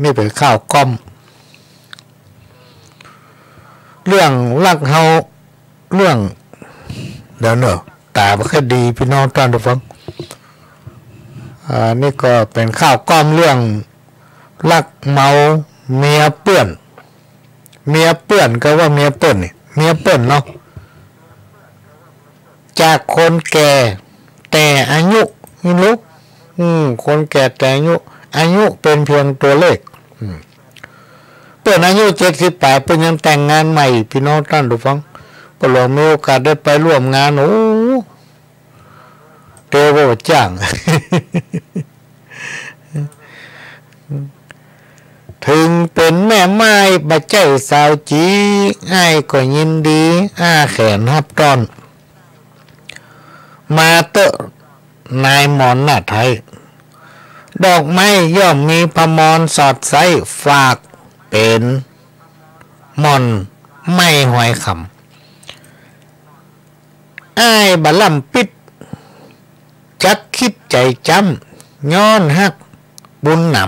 นี่เป็นข้าวก้อมเรื่องลักเฮาเรื่องเดี๋ยวเนอะตาไม่ค่อยดีพี่น้องท่านผู้ฟังนี่ก็เป็นข้าวก้อมเรื่องลักเมาเมียเปื้อนก็ว่าเมียเปื้อนนี่เมียเปื้อนเนาะ จากคนแก่แต่อายุนี่ลูกคนแก่แต่อายุเป็นเพียงตัวเลขเปิดอายุ78เป็นยังแต่งงานใหม่พี่น้องท่านผู้ฟังปลอมีโอกาสได้ไปร่วมงานโอ้เตวจ้าง ถึงเป็นแม่ไม้บะใจสาวจีอ้ายก็ยินดีแขนฮับตอนมาเตอะนายหมอนหน้าไทยดอกไม้ย่อมมีพมรสอดไส้ฝากเป็นมอนไม่หอยคำอ้ายบะล่ำปิดจักคิดใจจำย้อนฮักบุญหนำ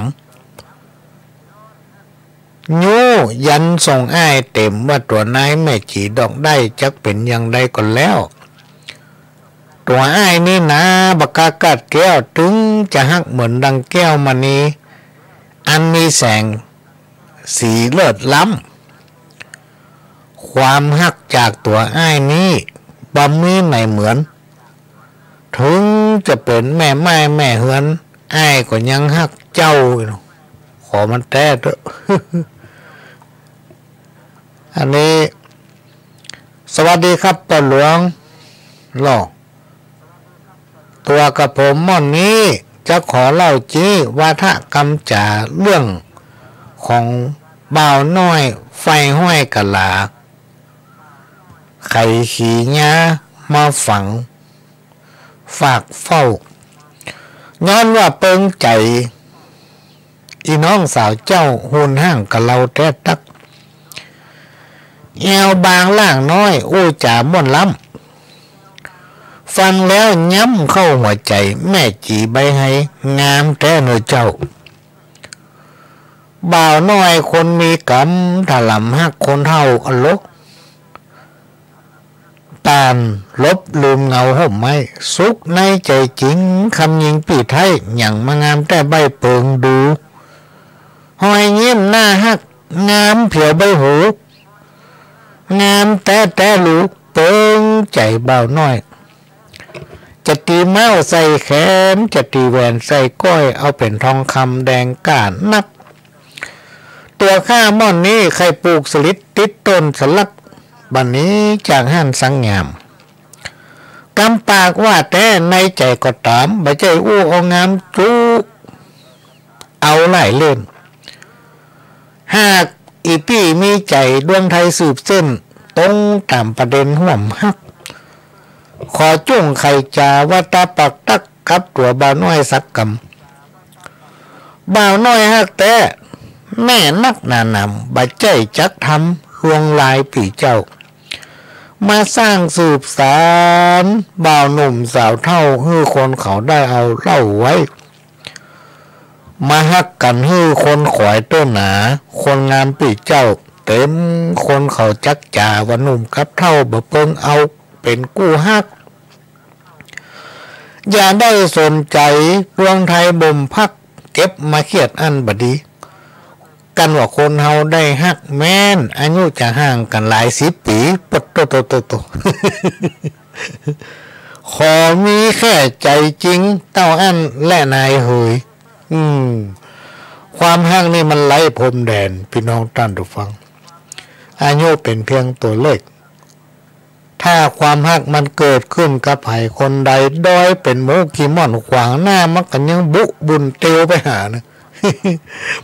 ยูยันส่งอ้ายเต็มว่าตัวนายแม่จีดอกได้จักเป็นอย่างใดก่อนแล้วตัวอ้ายนี่นะบักกากัดแก้วถึงจะฮักเหมือนดังแก้วมณีอันมีแสงสีเลิศล้ำความฮักจากตัวอ้ายนี้บ่มีไหนเหมือนถึงจะเป็นแม่ไม้แม่เฮือนอ้ายก็ยังฮักเจ้าขอมันแท้เถอะ อันนี้สวัสดีครับป้าหลวงหล่อตัวกับผมม่อนนี้จะขอเล่าจี้วาทกรรมจ่าเรื่องของบ่าวน้อยไฟห้อยกะลาไข่ขี่ย้ามาฝังฝากเฝ้าย้อนว่าเปิงใจอีน้องสาวเจ้าหุนห้างกับเราแท้ตักแอวบางล่างน้อยอู้จ่าม่วนล้ำฟังแล้วย้ำเข้าหัวใจแม่จีใบให้งามแท้เนื้อเจ้าบ่าวน้อยคนมีกรรมถลำหักคนเท่าอลกตานลบลืมเงาห่มไม้สุกในใจจริงคำยิงปีไทยอย่างมางามแต่ใบเปิงดูหอยเยี่ยมหน้าหักงามเผียวใบหูงามแต่ลูกเปิงใจเบาน้อยจะตีเม้าใส่แขนจะตีแหวนใส่ก้อยเอาเป็นทองคำแดงก้านนักตัวข้าม่อนนี้ใครปลูกสลิดติดต้นสลักบัดนี้จากห้านสังงามกำปากว่าแต่ในใจก็ตามใบใจอู้เอางามจูเอาไล่เล่นหากอีปี้มีใจดวงไทยสืบเส้นตรงตามประเด็นห่วมฮักขอจุ้งไข่จาว่าตาปักตักกับตัวบ่าวน้อยสักกำบ่าวน้อยฮักแต่แม่นักหนานำใบใจจักทำลวงลายปีเจ้ามาสร้างสืบสารบ่าวหนุ่มสาวเท่าฮื้อคนเขาได้เอาเล่าไว้มาฮักกันฮื้อคนขอยต้นหนาคนงามปีเจ้าเต็มคนเขาจักจ่าว่าหนุ่มกับเท่าบ่เปิงเอาเป็นกู้ฮักอย่าได้สนใจดวงไทยบ่มพักเก็บมาเครียดอันบดีกันว่าคนเฮาได้ฮักแม่นอายุจะห่างกันหลาย10 ปีปดโตขอมีแค่ใจจริงเต้าอันและนายเหยความฮักนี่มันไร้พรมแดนพี่น้องท่านผู้ฟังอายุเป็นเพียงตัวเลขถ้าความฮักมันเกิดขึ้นกับไผคนใดดอยเป็นหมูขี้ม่อนขวางหน้ามันกันยังบุบุญเตียวไปหานะ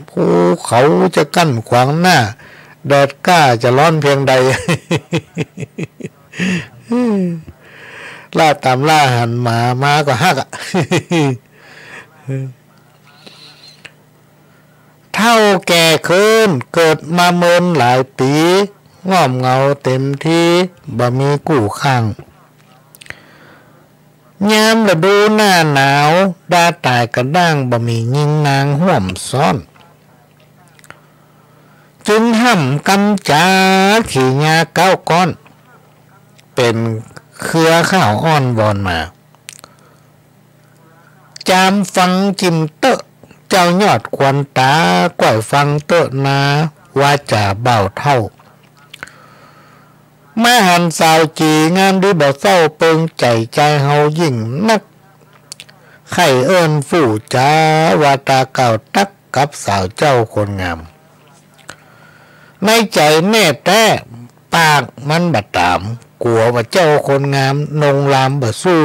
ภูเขาจะกั้นขวางหน้าแดดกล้าจะร้อนเพียงใด ล่าตามล่าหันมาก็ฮักอ่ะ เท่าแก่คืนเกิดมาเมินหลายปีงอมเงาเต็มที่บ่มีกู้ข้างยามฤดูหน้าหนาวดาตายกระด้างบ่มียิงนางห่วมซ้อนจึงห้ำกำจาขี่ยาเก้าก้อนเป็นเครือข้าวอ่อนวอนมาจามฟังจิมเตอะเจ้ายอดควันตาก่อยฟังเตอะนาว่าจ่าเบาเท่า มาหันสาวจีงามดีบ่เศร้าเปิงใจเฮายิ่งนักไข่เอิ้นฝู่จ้าวาตาเก่าตักกับสาวเจ้าคนงามในใจแน่แท้ปากมันบัดตามกลัวว่าเจ้าคนงามนงลามบ่สู้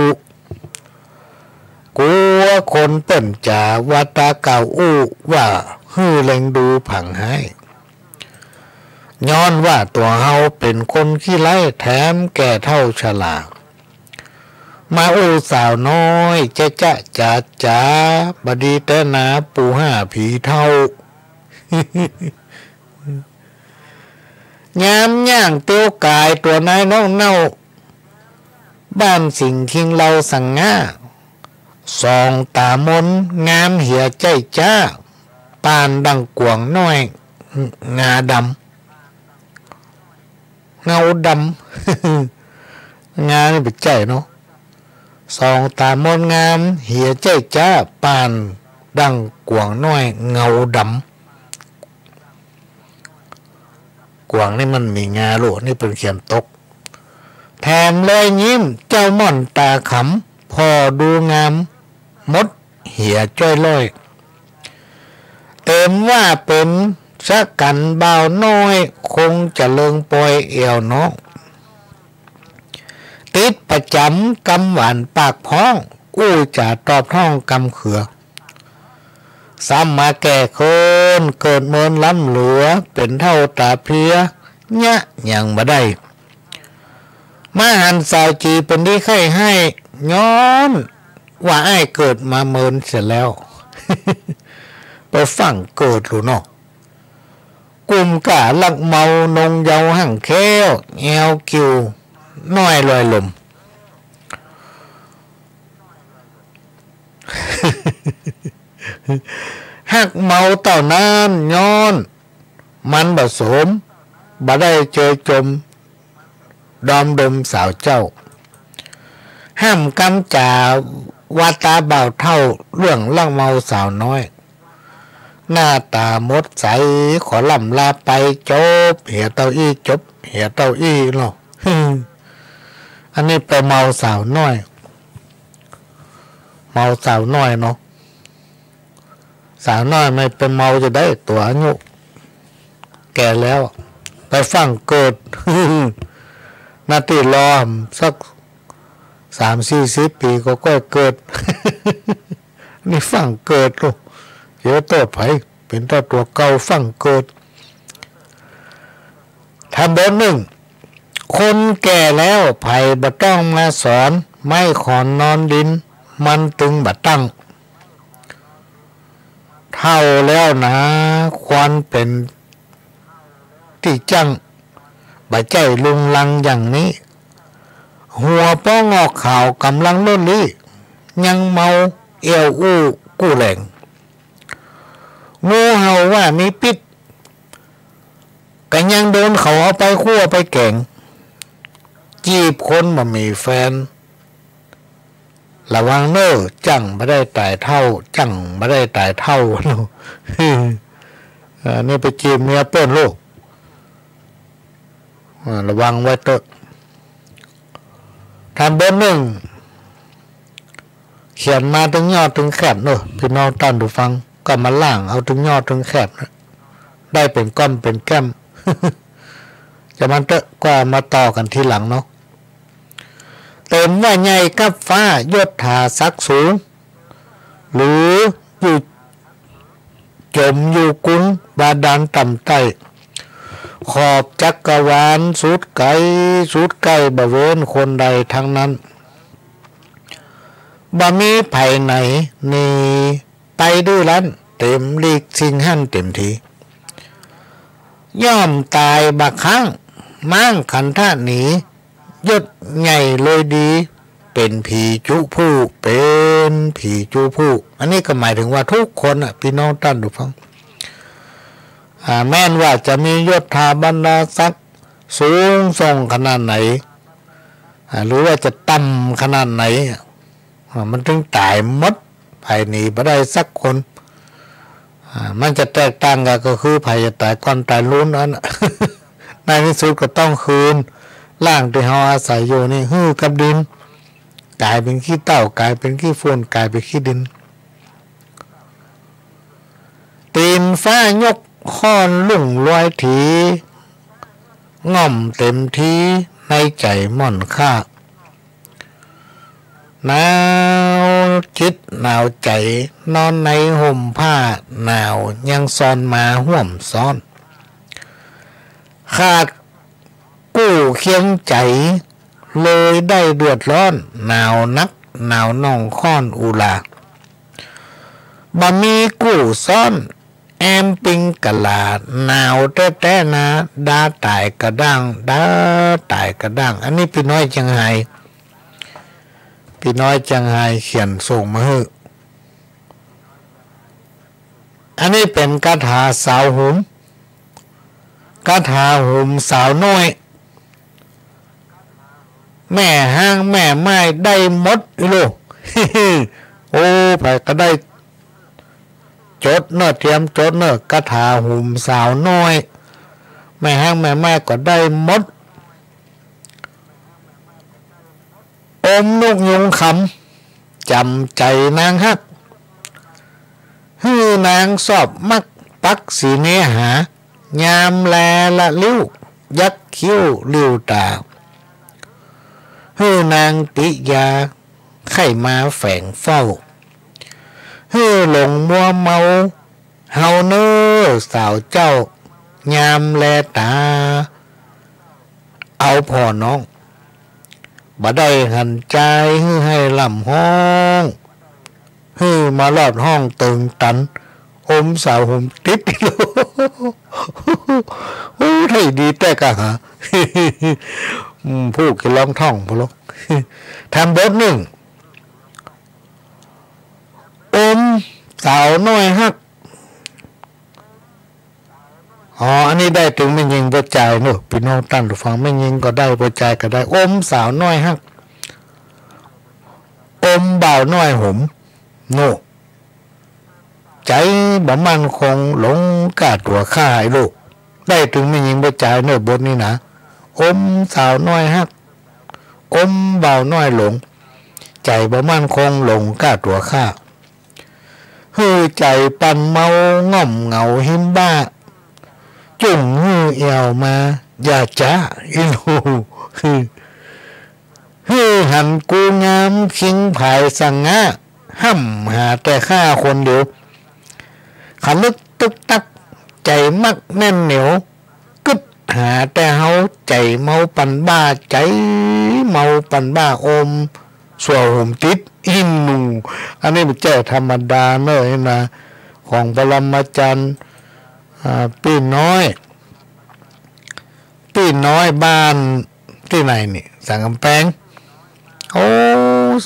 กลัวคนเปิ้นจ่าวาตาเก่าอู้ว่าฮื้อเล็งดูผังให้ย้อนว่าตัวเฮาเป็นคนขี้ไล่แถมแก่เท่าฉลาดมาอู้สาวน้อยจ๊ะจ๋าบดีแต่นาปูห้าผีเท่างามย่างเตี้ยวกายตัวนายเน่าบ้านสิงคิงเราสังง่าสองตามนงามเหี่ยใจจ้าปานดังกวงน้อยงาดำเงาดำงานี่เป็นใจเนาะสองตามนงามเหี่ยใจจ้าปานดังกวงน้อยเงาดำกวางนี่มันมีงาโลนี่เป็นเขียนตกแถมเลยยิ้มเจ้าม่อนตาขำพอดูงามมดเหี่ยจ้อยลอยเต็มว่าเป็นสักกันเบาน้อยคงจะเลิงปล่อยเอวน้องติดประจำกำหวานปากพ้องอู้จะตอบท้องกำเขือซ้ำมาแก่คนเกิดเมินล้ำเหลือเป็นเท่าตาเพียเนี่ยยังมาได้มาหันสาวจีเป็นที่ไข่ให้ย้อนว่าไอ้เกิดมาเมินเสร็จแล้ว ไปฟังเกิดหรือเนาะกลุ่มกะลักเมานงเยาหั่งแค้วแอวคิวน้อยลอยลม หักเมาเต่าน้ำย้อนมันผสมบ่ได้เจอจมดอมดมสาวเจ้าห้ามกำจ่าวาตาเบาเท่าเรื่องลักเมาสาวน้อยหน้าตามดใสขอลำลาไปจบเหี่ยเต้าอี้จบเหี่ยเต้าอี้เนาะ อันนี้ไปเมาสาวน้อยเมาสาวน้อยเนาะสาวน้อยไม่เป็นเมาจะได้ตัวอายุแก่แล้วไปฟังเกิด นาทีรอมสัก30-40 ปีก็เกิด นี่ฟังเกิดลูกเดี๋ยวโตดไผเป็นตัวเก่าฟังเกิดทำบนหนึ่งคนแก่แล้วไผบ่ต้องมาสอนไม่ขอนนอนดินมันตึงบ่ตั้งเท่าแล้วนะควรเป็นที่จังบ่ใจลุงลังอย่างนี้หัวป้องอกข่าวกำลังล้นลี่ยังเมาเอวอู้กู้แหลงงูเห่าว่ามีพิษก็ยังโดนเขาเอาไปคั่วไปแกงจีบคนมามีแฟนระวังเน้อจังไม่ได้ตายเท่าจังไม่ได้ตายเท่านี่ไปจีบเมียเปิ้นลูกระวังไว้เถอะทำเบอร์หนึ่งเขียนมาถึงยอดถึงแคบเนอะพี่น้องท่านผู้ฟังก็มาล่างเอาถึงยอดถึงแคบได้เป็นก้อนเป็นแก้ม จะมันเตอะก็มาต่อกันทีหลังเนาะเต็มว่าใหญ่กับฟ้ายศถาศักดิ์สูงหรืออยู่จมอยู่กุ้งบาดาลต่ำใต้ขอบจักรวาลสุดไกลบ่เว้นคนใดทั้งนั้นบ่มีไผไหนนี่ไปด้วยลันเต็มลีกสิ่งหั่นเต็มทีย่อมตายบักครั้งมั่งขันท่าหนียศใหญ่เลยดีเป็นผีจุผู้เป็นผีจุผู้อันนี้ก็หมายถึงว่าทุกคนพี่น้องท่านผู้ฟังแม้นว่าจะมียศถาบรรดาศักดิ์สูงส่งขนาดไหนหรือว่าจะต่ำขนาดไหนมันถึงตายหมดภายในบ่ได้สักคนมันจะแตกต่างกันก็คือภัยจะตายก่อนตายลุ้นนั้น ในที่สุดก็ต้องคืน ร่างที่เราอาศัยอยู่นี่ฮื้อกับดินกลายเป็นขี้เถ้ากลายเป็นขี้ฝุ่นกลายเป็นขี้ดินตีนฟ้ายกค้อนลุ่งลอยถีง่อมเต็มทีในใจม่อนค่าหนาวจิตหนาวใจนอนในห่มผ้าหนาวยังซ่อนมาห่วมซ้อนขาดกู้เคียงใจเลยได้เดือดร้อนหนาวนักหนาวน่องค้อนอุลาบ่มีกู้ซ้อนแอมปิงกะลาหนาวแต้ๆนะดาตายกระด้างดาตายกระด้างอันนี้พี่น้อยจังไห้พี่น้อยจังไห้เขียนส่งมาให้อันนี้เป็นคาถาสาวหุมคาถาหุมสาวน้อยแม่ห้างแม่ไม้ได้หมดลูก โอ้ไปก็ได้จดเนอะเตรียมจดเนอะคาถาหุมสาวน้อยแม่ห้างแม่ไม้ก็ได้หมดอมนกยุงคำจำใจนางฮักฮือนางสอบมักปักสีเนหายามแลละลิ้วยักคิ้วลิ้วตาฮือนางปิยาไข่มาแฝงเฝ้าฮือหลงมัวเมาเฮาเน้อสาวเจ้ายามแลตาเอาพ่อน้องบ่ได้หันใจให้ลำห้องมาลอดห้องตึงตันอมสาวห่มติดโอ้ไทยดีแต่กะหาผู้กินร้องท่องพะลูกทำบทหนึ่งอมสาวน้อยฮักอันนี้ได้ถึงไม่ยิงประจายเนอะพี่น้องตั้งฟังไม่ยิงก็ได้ประจายก็ได้อมสาวน้อยฮักอมบ่าวน้อยห่มโน่ใจบ่มันคงหลงกาตัวข้าไอ้ลูกได้ถึงไม่ยิงประจายเนอะบทนี้นะอมสาวน้อยฮักอมบ่าวน้อยหลงใจบ่มันคงหลงกาตัวข้าฮือใจปันเมาง่อมเหงาหิมบ้าจุ่มฮือเอวมาอย่าจ้าอินูฮือหันกูงามคิงผายสังงะห้ำหาแต่ข้าคนเดียวขันลึกตึกตักใจมักแน่นเหนียวกึดหาแต่เฮาใจเมาปันบ้าใจเมาปันบ้าอมสวห่มติดอินูอันนี้เป็นเจ้าธรรมดาเนอะนะของปรมาจารย์ปีน้อยบ้านที่ไหนนี่สังกำแพงโอ้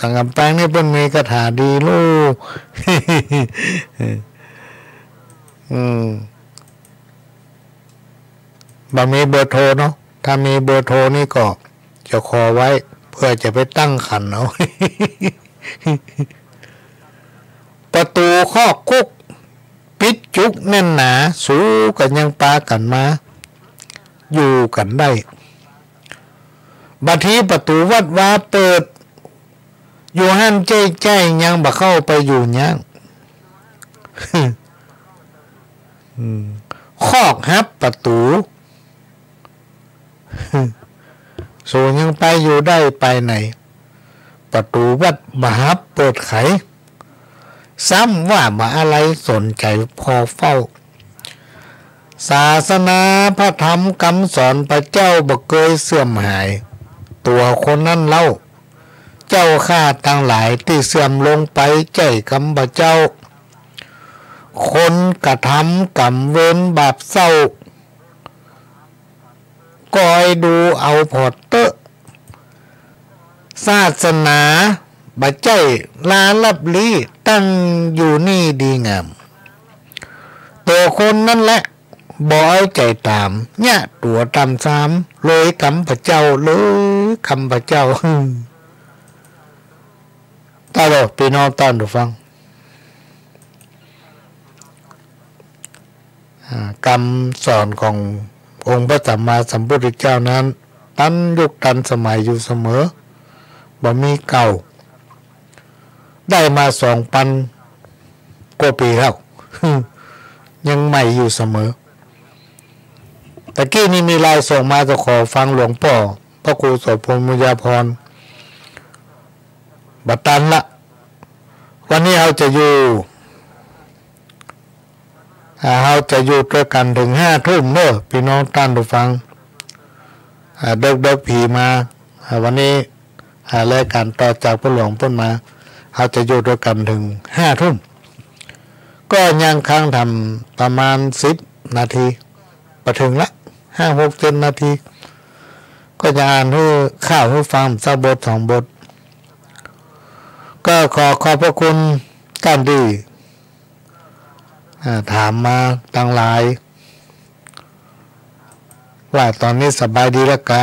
สังกำแพงนี่เป็นมีคาถาดีลูก บ่มีเบอร์โทรเนาะถ้ามีเบอร์โทรนี่ก็จะขอไว้เพื่อจะไปตั้งขันเอา ประตูคอกคุกปิดจุกแน่นหนาสู้กันยังปากันมาอยู่กันได้บัดทีประตูวัดว่าเปิดอยู่ห้ามใจยังบ่เข้าไปอยู่ยังคอกฮับประตูสูยังไปอยู่ได้ไปไหนประตูวัดมหาเปิดไขซ้ำว่ามาอะไรสนใจพอเฝ้าศาสนาพระธรรมคำสอนพระเจ้าบ่เคยเสื่อมหายตัวคนนั้นเล่าเจ้าข้าทั้งหลายที่เสื่อมลงไปใจคำพระเจ้าคนกระทำกรรมเว้นบาปเศร้าคอยดูเอาพอเตอะศาสนาบัจใจลาลับลีตั้งอยู่นี่ดีงามตัวคนนั่นแหละบ่เอาใจตามเนี่ยตัวตามซ้ำเลยคำพระเจ้าเลยคำพระเจ้าตลอดพี่น้องตอนดูฟังคำสอนขององค์พระสัมมาสัมพุทธเจ้านั้น ตันยุคทันสมัยอยู่เสมอบ่มีเก่าได้มา2,000 กว่าปีแล้ว ยังใหม่อยู่เสมอตะกี้นี่มีลายส่งมาจะขอฟังหลวงพ่อพระครูโสพลมุญญาภรณ์บัดตันละวันนี้เราจะอยู่ด้วยกันถึง5 ทุ่มเนอะพี่น้องท่านผู้ฟังเด็กผีมาวันนี้รายการต่อจากพระหลวงพ้นมาเราจะอยู่ด้วยกันถึง5 ทุ่มก็ยังค้างทำประมาณ10 นาทีไปถึงละ5-6 นาทีก็จะอ่านให้ข้าวให้ฟังสักบท2 บทก็ขอบพระคุณท่านที่ถามมาตั้งหลายว่าตอนนี้สบายดีแล้วกะ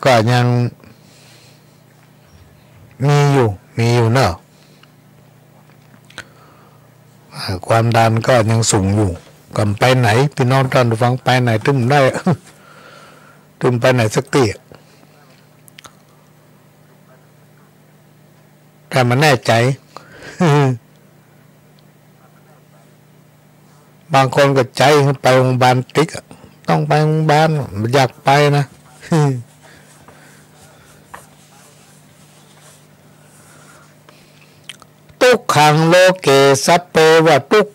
ก็ยังมีอยู่เนอะความดันก็ยังสูงอยู่ก่อนไปไหนพี่น้องท่านผู้ฟังไปไหนตึมได้ ตึมไปไหนสักทีแต่มันแน่ใจ บางคนก็ใจไปโรงพยาบาลติ๊กต้องไปโรงพยาบาลอยากไปนะ ทุกขังโลเกสัพเพว่าทุก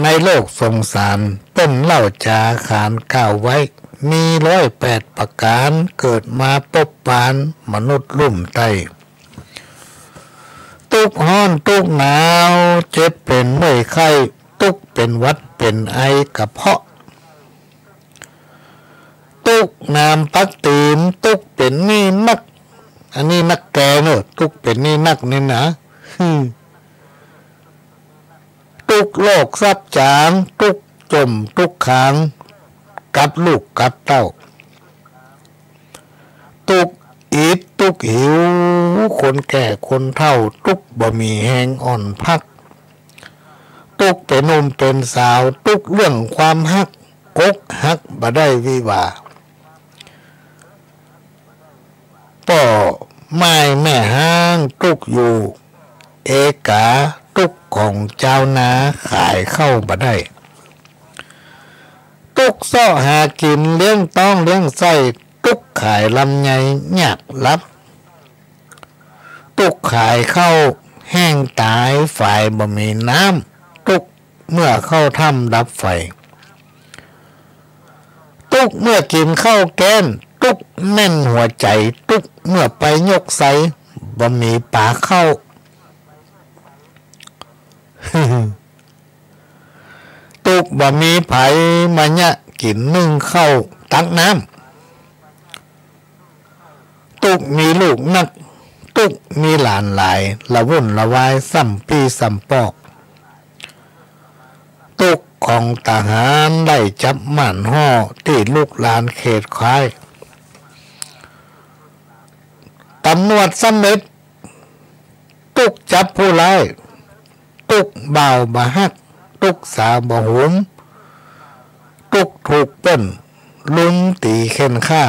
ในโลกสงสารเป็นเล่าจาขานข้าวไว้มี108 ประการเกิดมาปบปานมนุษย์ลุ่มไตทุกห้อนทุกหนาวเจ็บเป็นเมื่อยไข้ทุกเป็นวัดเป็นไอกระเพาะทุกนามปักตีนทุกเป็นนี่นักอันนี้นักแกเนอะทุกเป็นนี่นักนี่นะทุกโลกซับจางทุกจมทุกขางกับลูกกับเต้าทุกอิดทุกหิวคนแก่คนเฒ่าทุกบ่มีแหงอ่อนพักทุกเป็นหนุ่มเป็นสาวทุกเรื่องความฮักกกฮักบ่ได้วิวาป่อไม้แม่ห้างทุกอยู่เอกาทุกของเจ้านาขายเข้าบ่ได้ทุกซ่อหากินเลี้ยงต้องเลี้ยงไส้ทุกขายลำไยยากลับทุกขายเข้าแห้งตายฝ่ายบ่มีน้ำทุกเมื่อเข้าถ้ำดับไฟทุกเมื่อกินข้าวแกงทุกแน่นหัวใจทุกเมื่อไปยกใสบ่มีปลาเข้า ทุกบ่มีไผมาเนี่ยกินนึ่งเข้าตักน้ำทุกมีลูกนักทุกมีหลานหลายละวุ่นละวายซ้ำปีซ้ำปอกทุกของทหารได้จับหมันห่อที่ลูกหลานเขตคายตำรวจสำเร็จทุกจับผู้ร้ายทุกเบาบะฮักทุกสาวบ่หุมทุกถูกป้นลุงตีเข็นฆ่า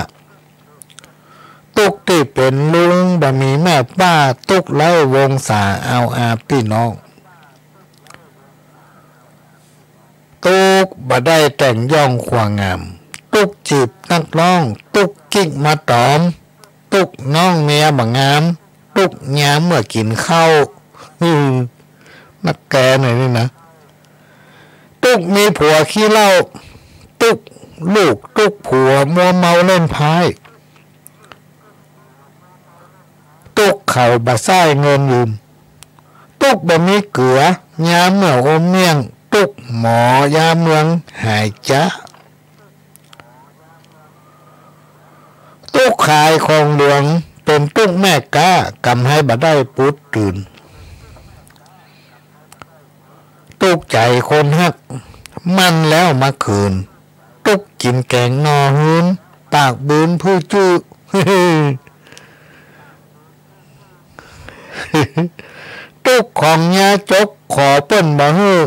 ทุกที่เป็นลุงบ่มีแม่ป้าทุกไล่วงสาเอาอาพี่น้องทุกบ่ได้แต่งย่องขวางงามทุกจีบนักร้องทุกกิ๊กมาตอมทุกน้องเมียบ่งามทุกยามเมื่อกินข้าวนักแกหน่อยนี่นะทุกมีผัวขี้เหล้าทุกลูกทุกผัวมัวเมาเล่นพายทุกเข่าบะไส้เงินยืมทุกบ่มีเกลือยามเมื่ออมเมี่ยงทุกหมอยามเมืองหายจ้าทุกขายของหลวงเป็นทุกแม่ก้ากำให้บ่ได้ปุดตื่นทุกใจคนฮักมันแล้วมาคืนทุกกินแกงนอหืนปากบืนผู้จื้อ ทุกของยาจกขอเปิ้นบ่ฮื้อ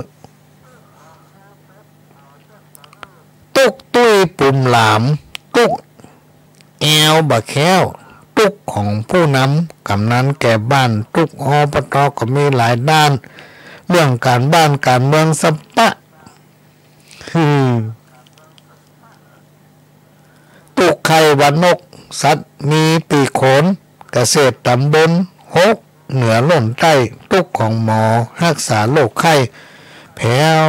ตุกตุ้ยปุ่มหลามตุกแอวบะแค้วตุกของผู้นำกำนันแก่บ้านตุกอบต.ก็มีหลายด้านเรื่องการบ้านการเมืองสปะตุกไข่วันนกสัตว์มีปีกขนเกษตรตำบลฮกเหนือล่นใต้ตุกของหมอรักษาโรคไข้แผว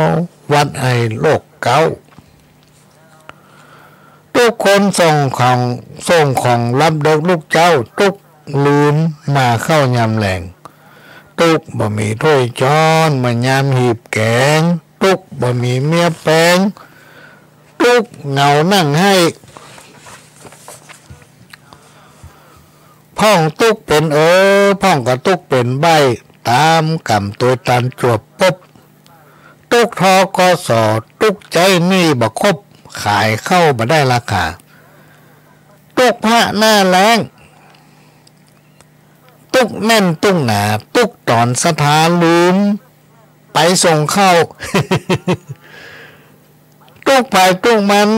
วัดไอโรคเกาต์ทุกคนส่งของรับเด็กลูกเจ้าตุกลืมมาเข้ายำแหลงตุกบ่มีถ้วยช้อนมายำหีบแกงตุกบ่มีเมียแปงตุกเหงานั่งให้พ่องตุกเป็นพ่องกับตุกเป็นใบตามกำตัวตันจวบปุ๊บตุกทอกสอตุกใจนี่บ่ครบขายเข้ามาได้ราคาตุกพระหน้าแรงตุกแน่นตุกหนาตุกตอนสถาลืมไปส่งเข้า ตุกไปตุกมัน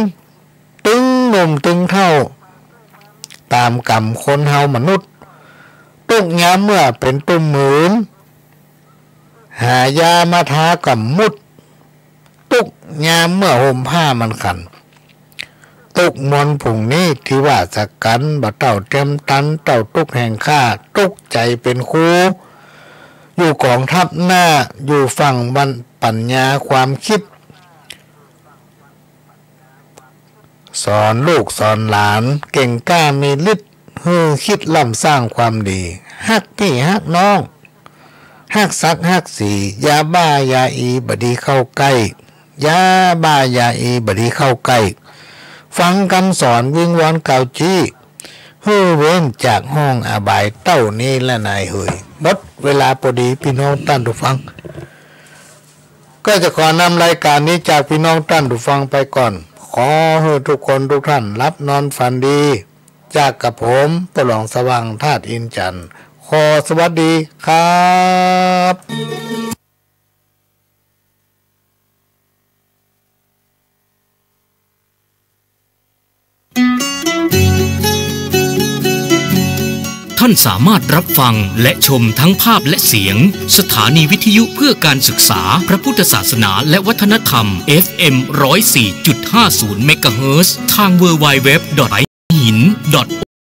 ตึงหนุ่มตึงเท่าตามกรรมคนเฮามนุษย์ตุกย้ำเมื่อเป็นตุ่มหมื่นหายามาทากับมุดตุกยามเมื่อห่มผ้ามันขันตุกมนผงนี้ที่ว่าสักกันบ่เต่าเต็มตันเต่าตุกแห่งข้าตุกใจเป็นครูอยู่กองทัพหน้าอยู่ฝั่งบรรปัญญาความคิดสอนลูกสอนหลานเก่งกล้ามีฤทธิ์คิดล่ำสร้างความดีฮักพี่ฮักน้องฮักซักฮักสียาบ้ายาอีบดีเข้าใกล้ยาบ้ายาอีบดีเข้าใกล้ฟังคำสอนวิงวอนเก่าจี้เว้นจากห้องอบายเต้านี้และนายเฮยหมดเวลาพอดีพี่น้องท่านผู้ฟังก็จะขอนำรายการนี้จากพี่น้องท่านผู้ฟังไปก่อนขอให้ทุกคนทุกท่านรับนอนฝันดีจากกับผมปลองสว่างธาตุอินจันทร์ขอสวัสดีครับ ท่านสามารถรับฟังและชมทั้งภาพและเสียงสถานีวิทยุเพื่อการศึกษาพระพุทธศาสนาและวัฒนธรรม FM 104.50 เมกะเฮิรตซ์ทาง www.hihin.org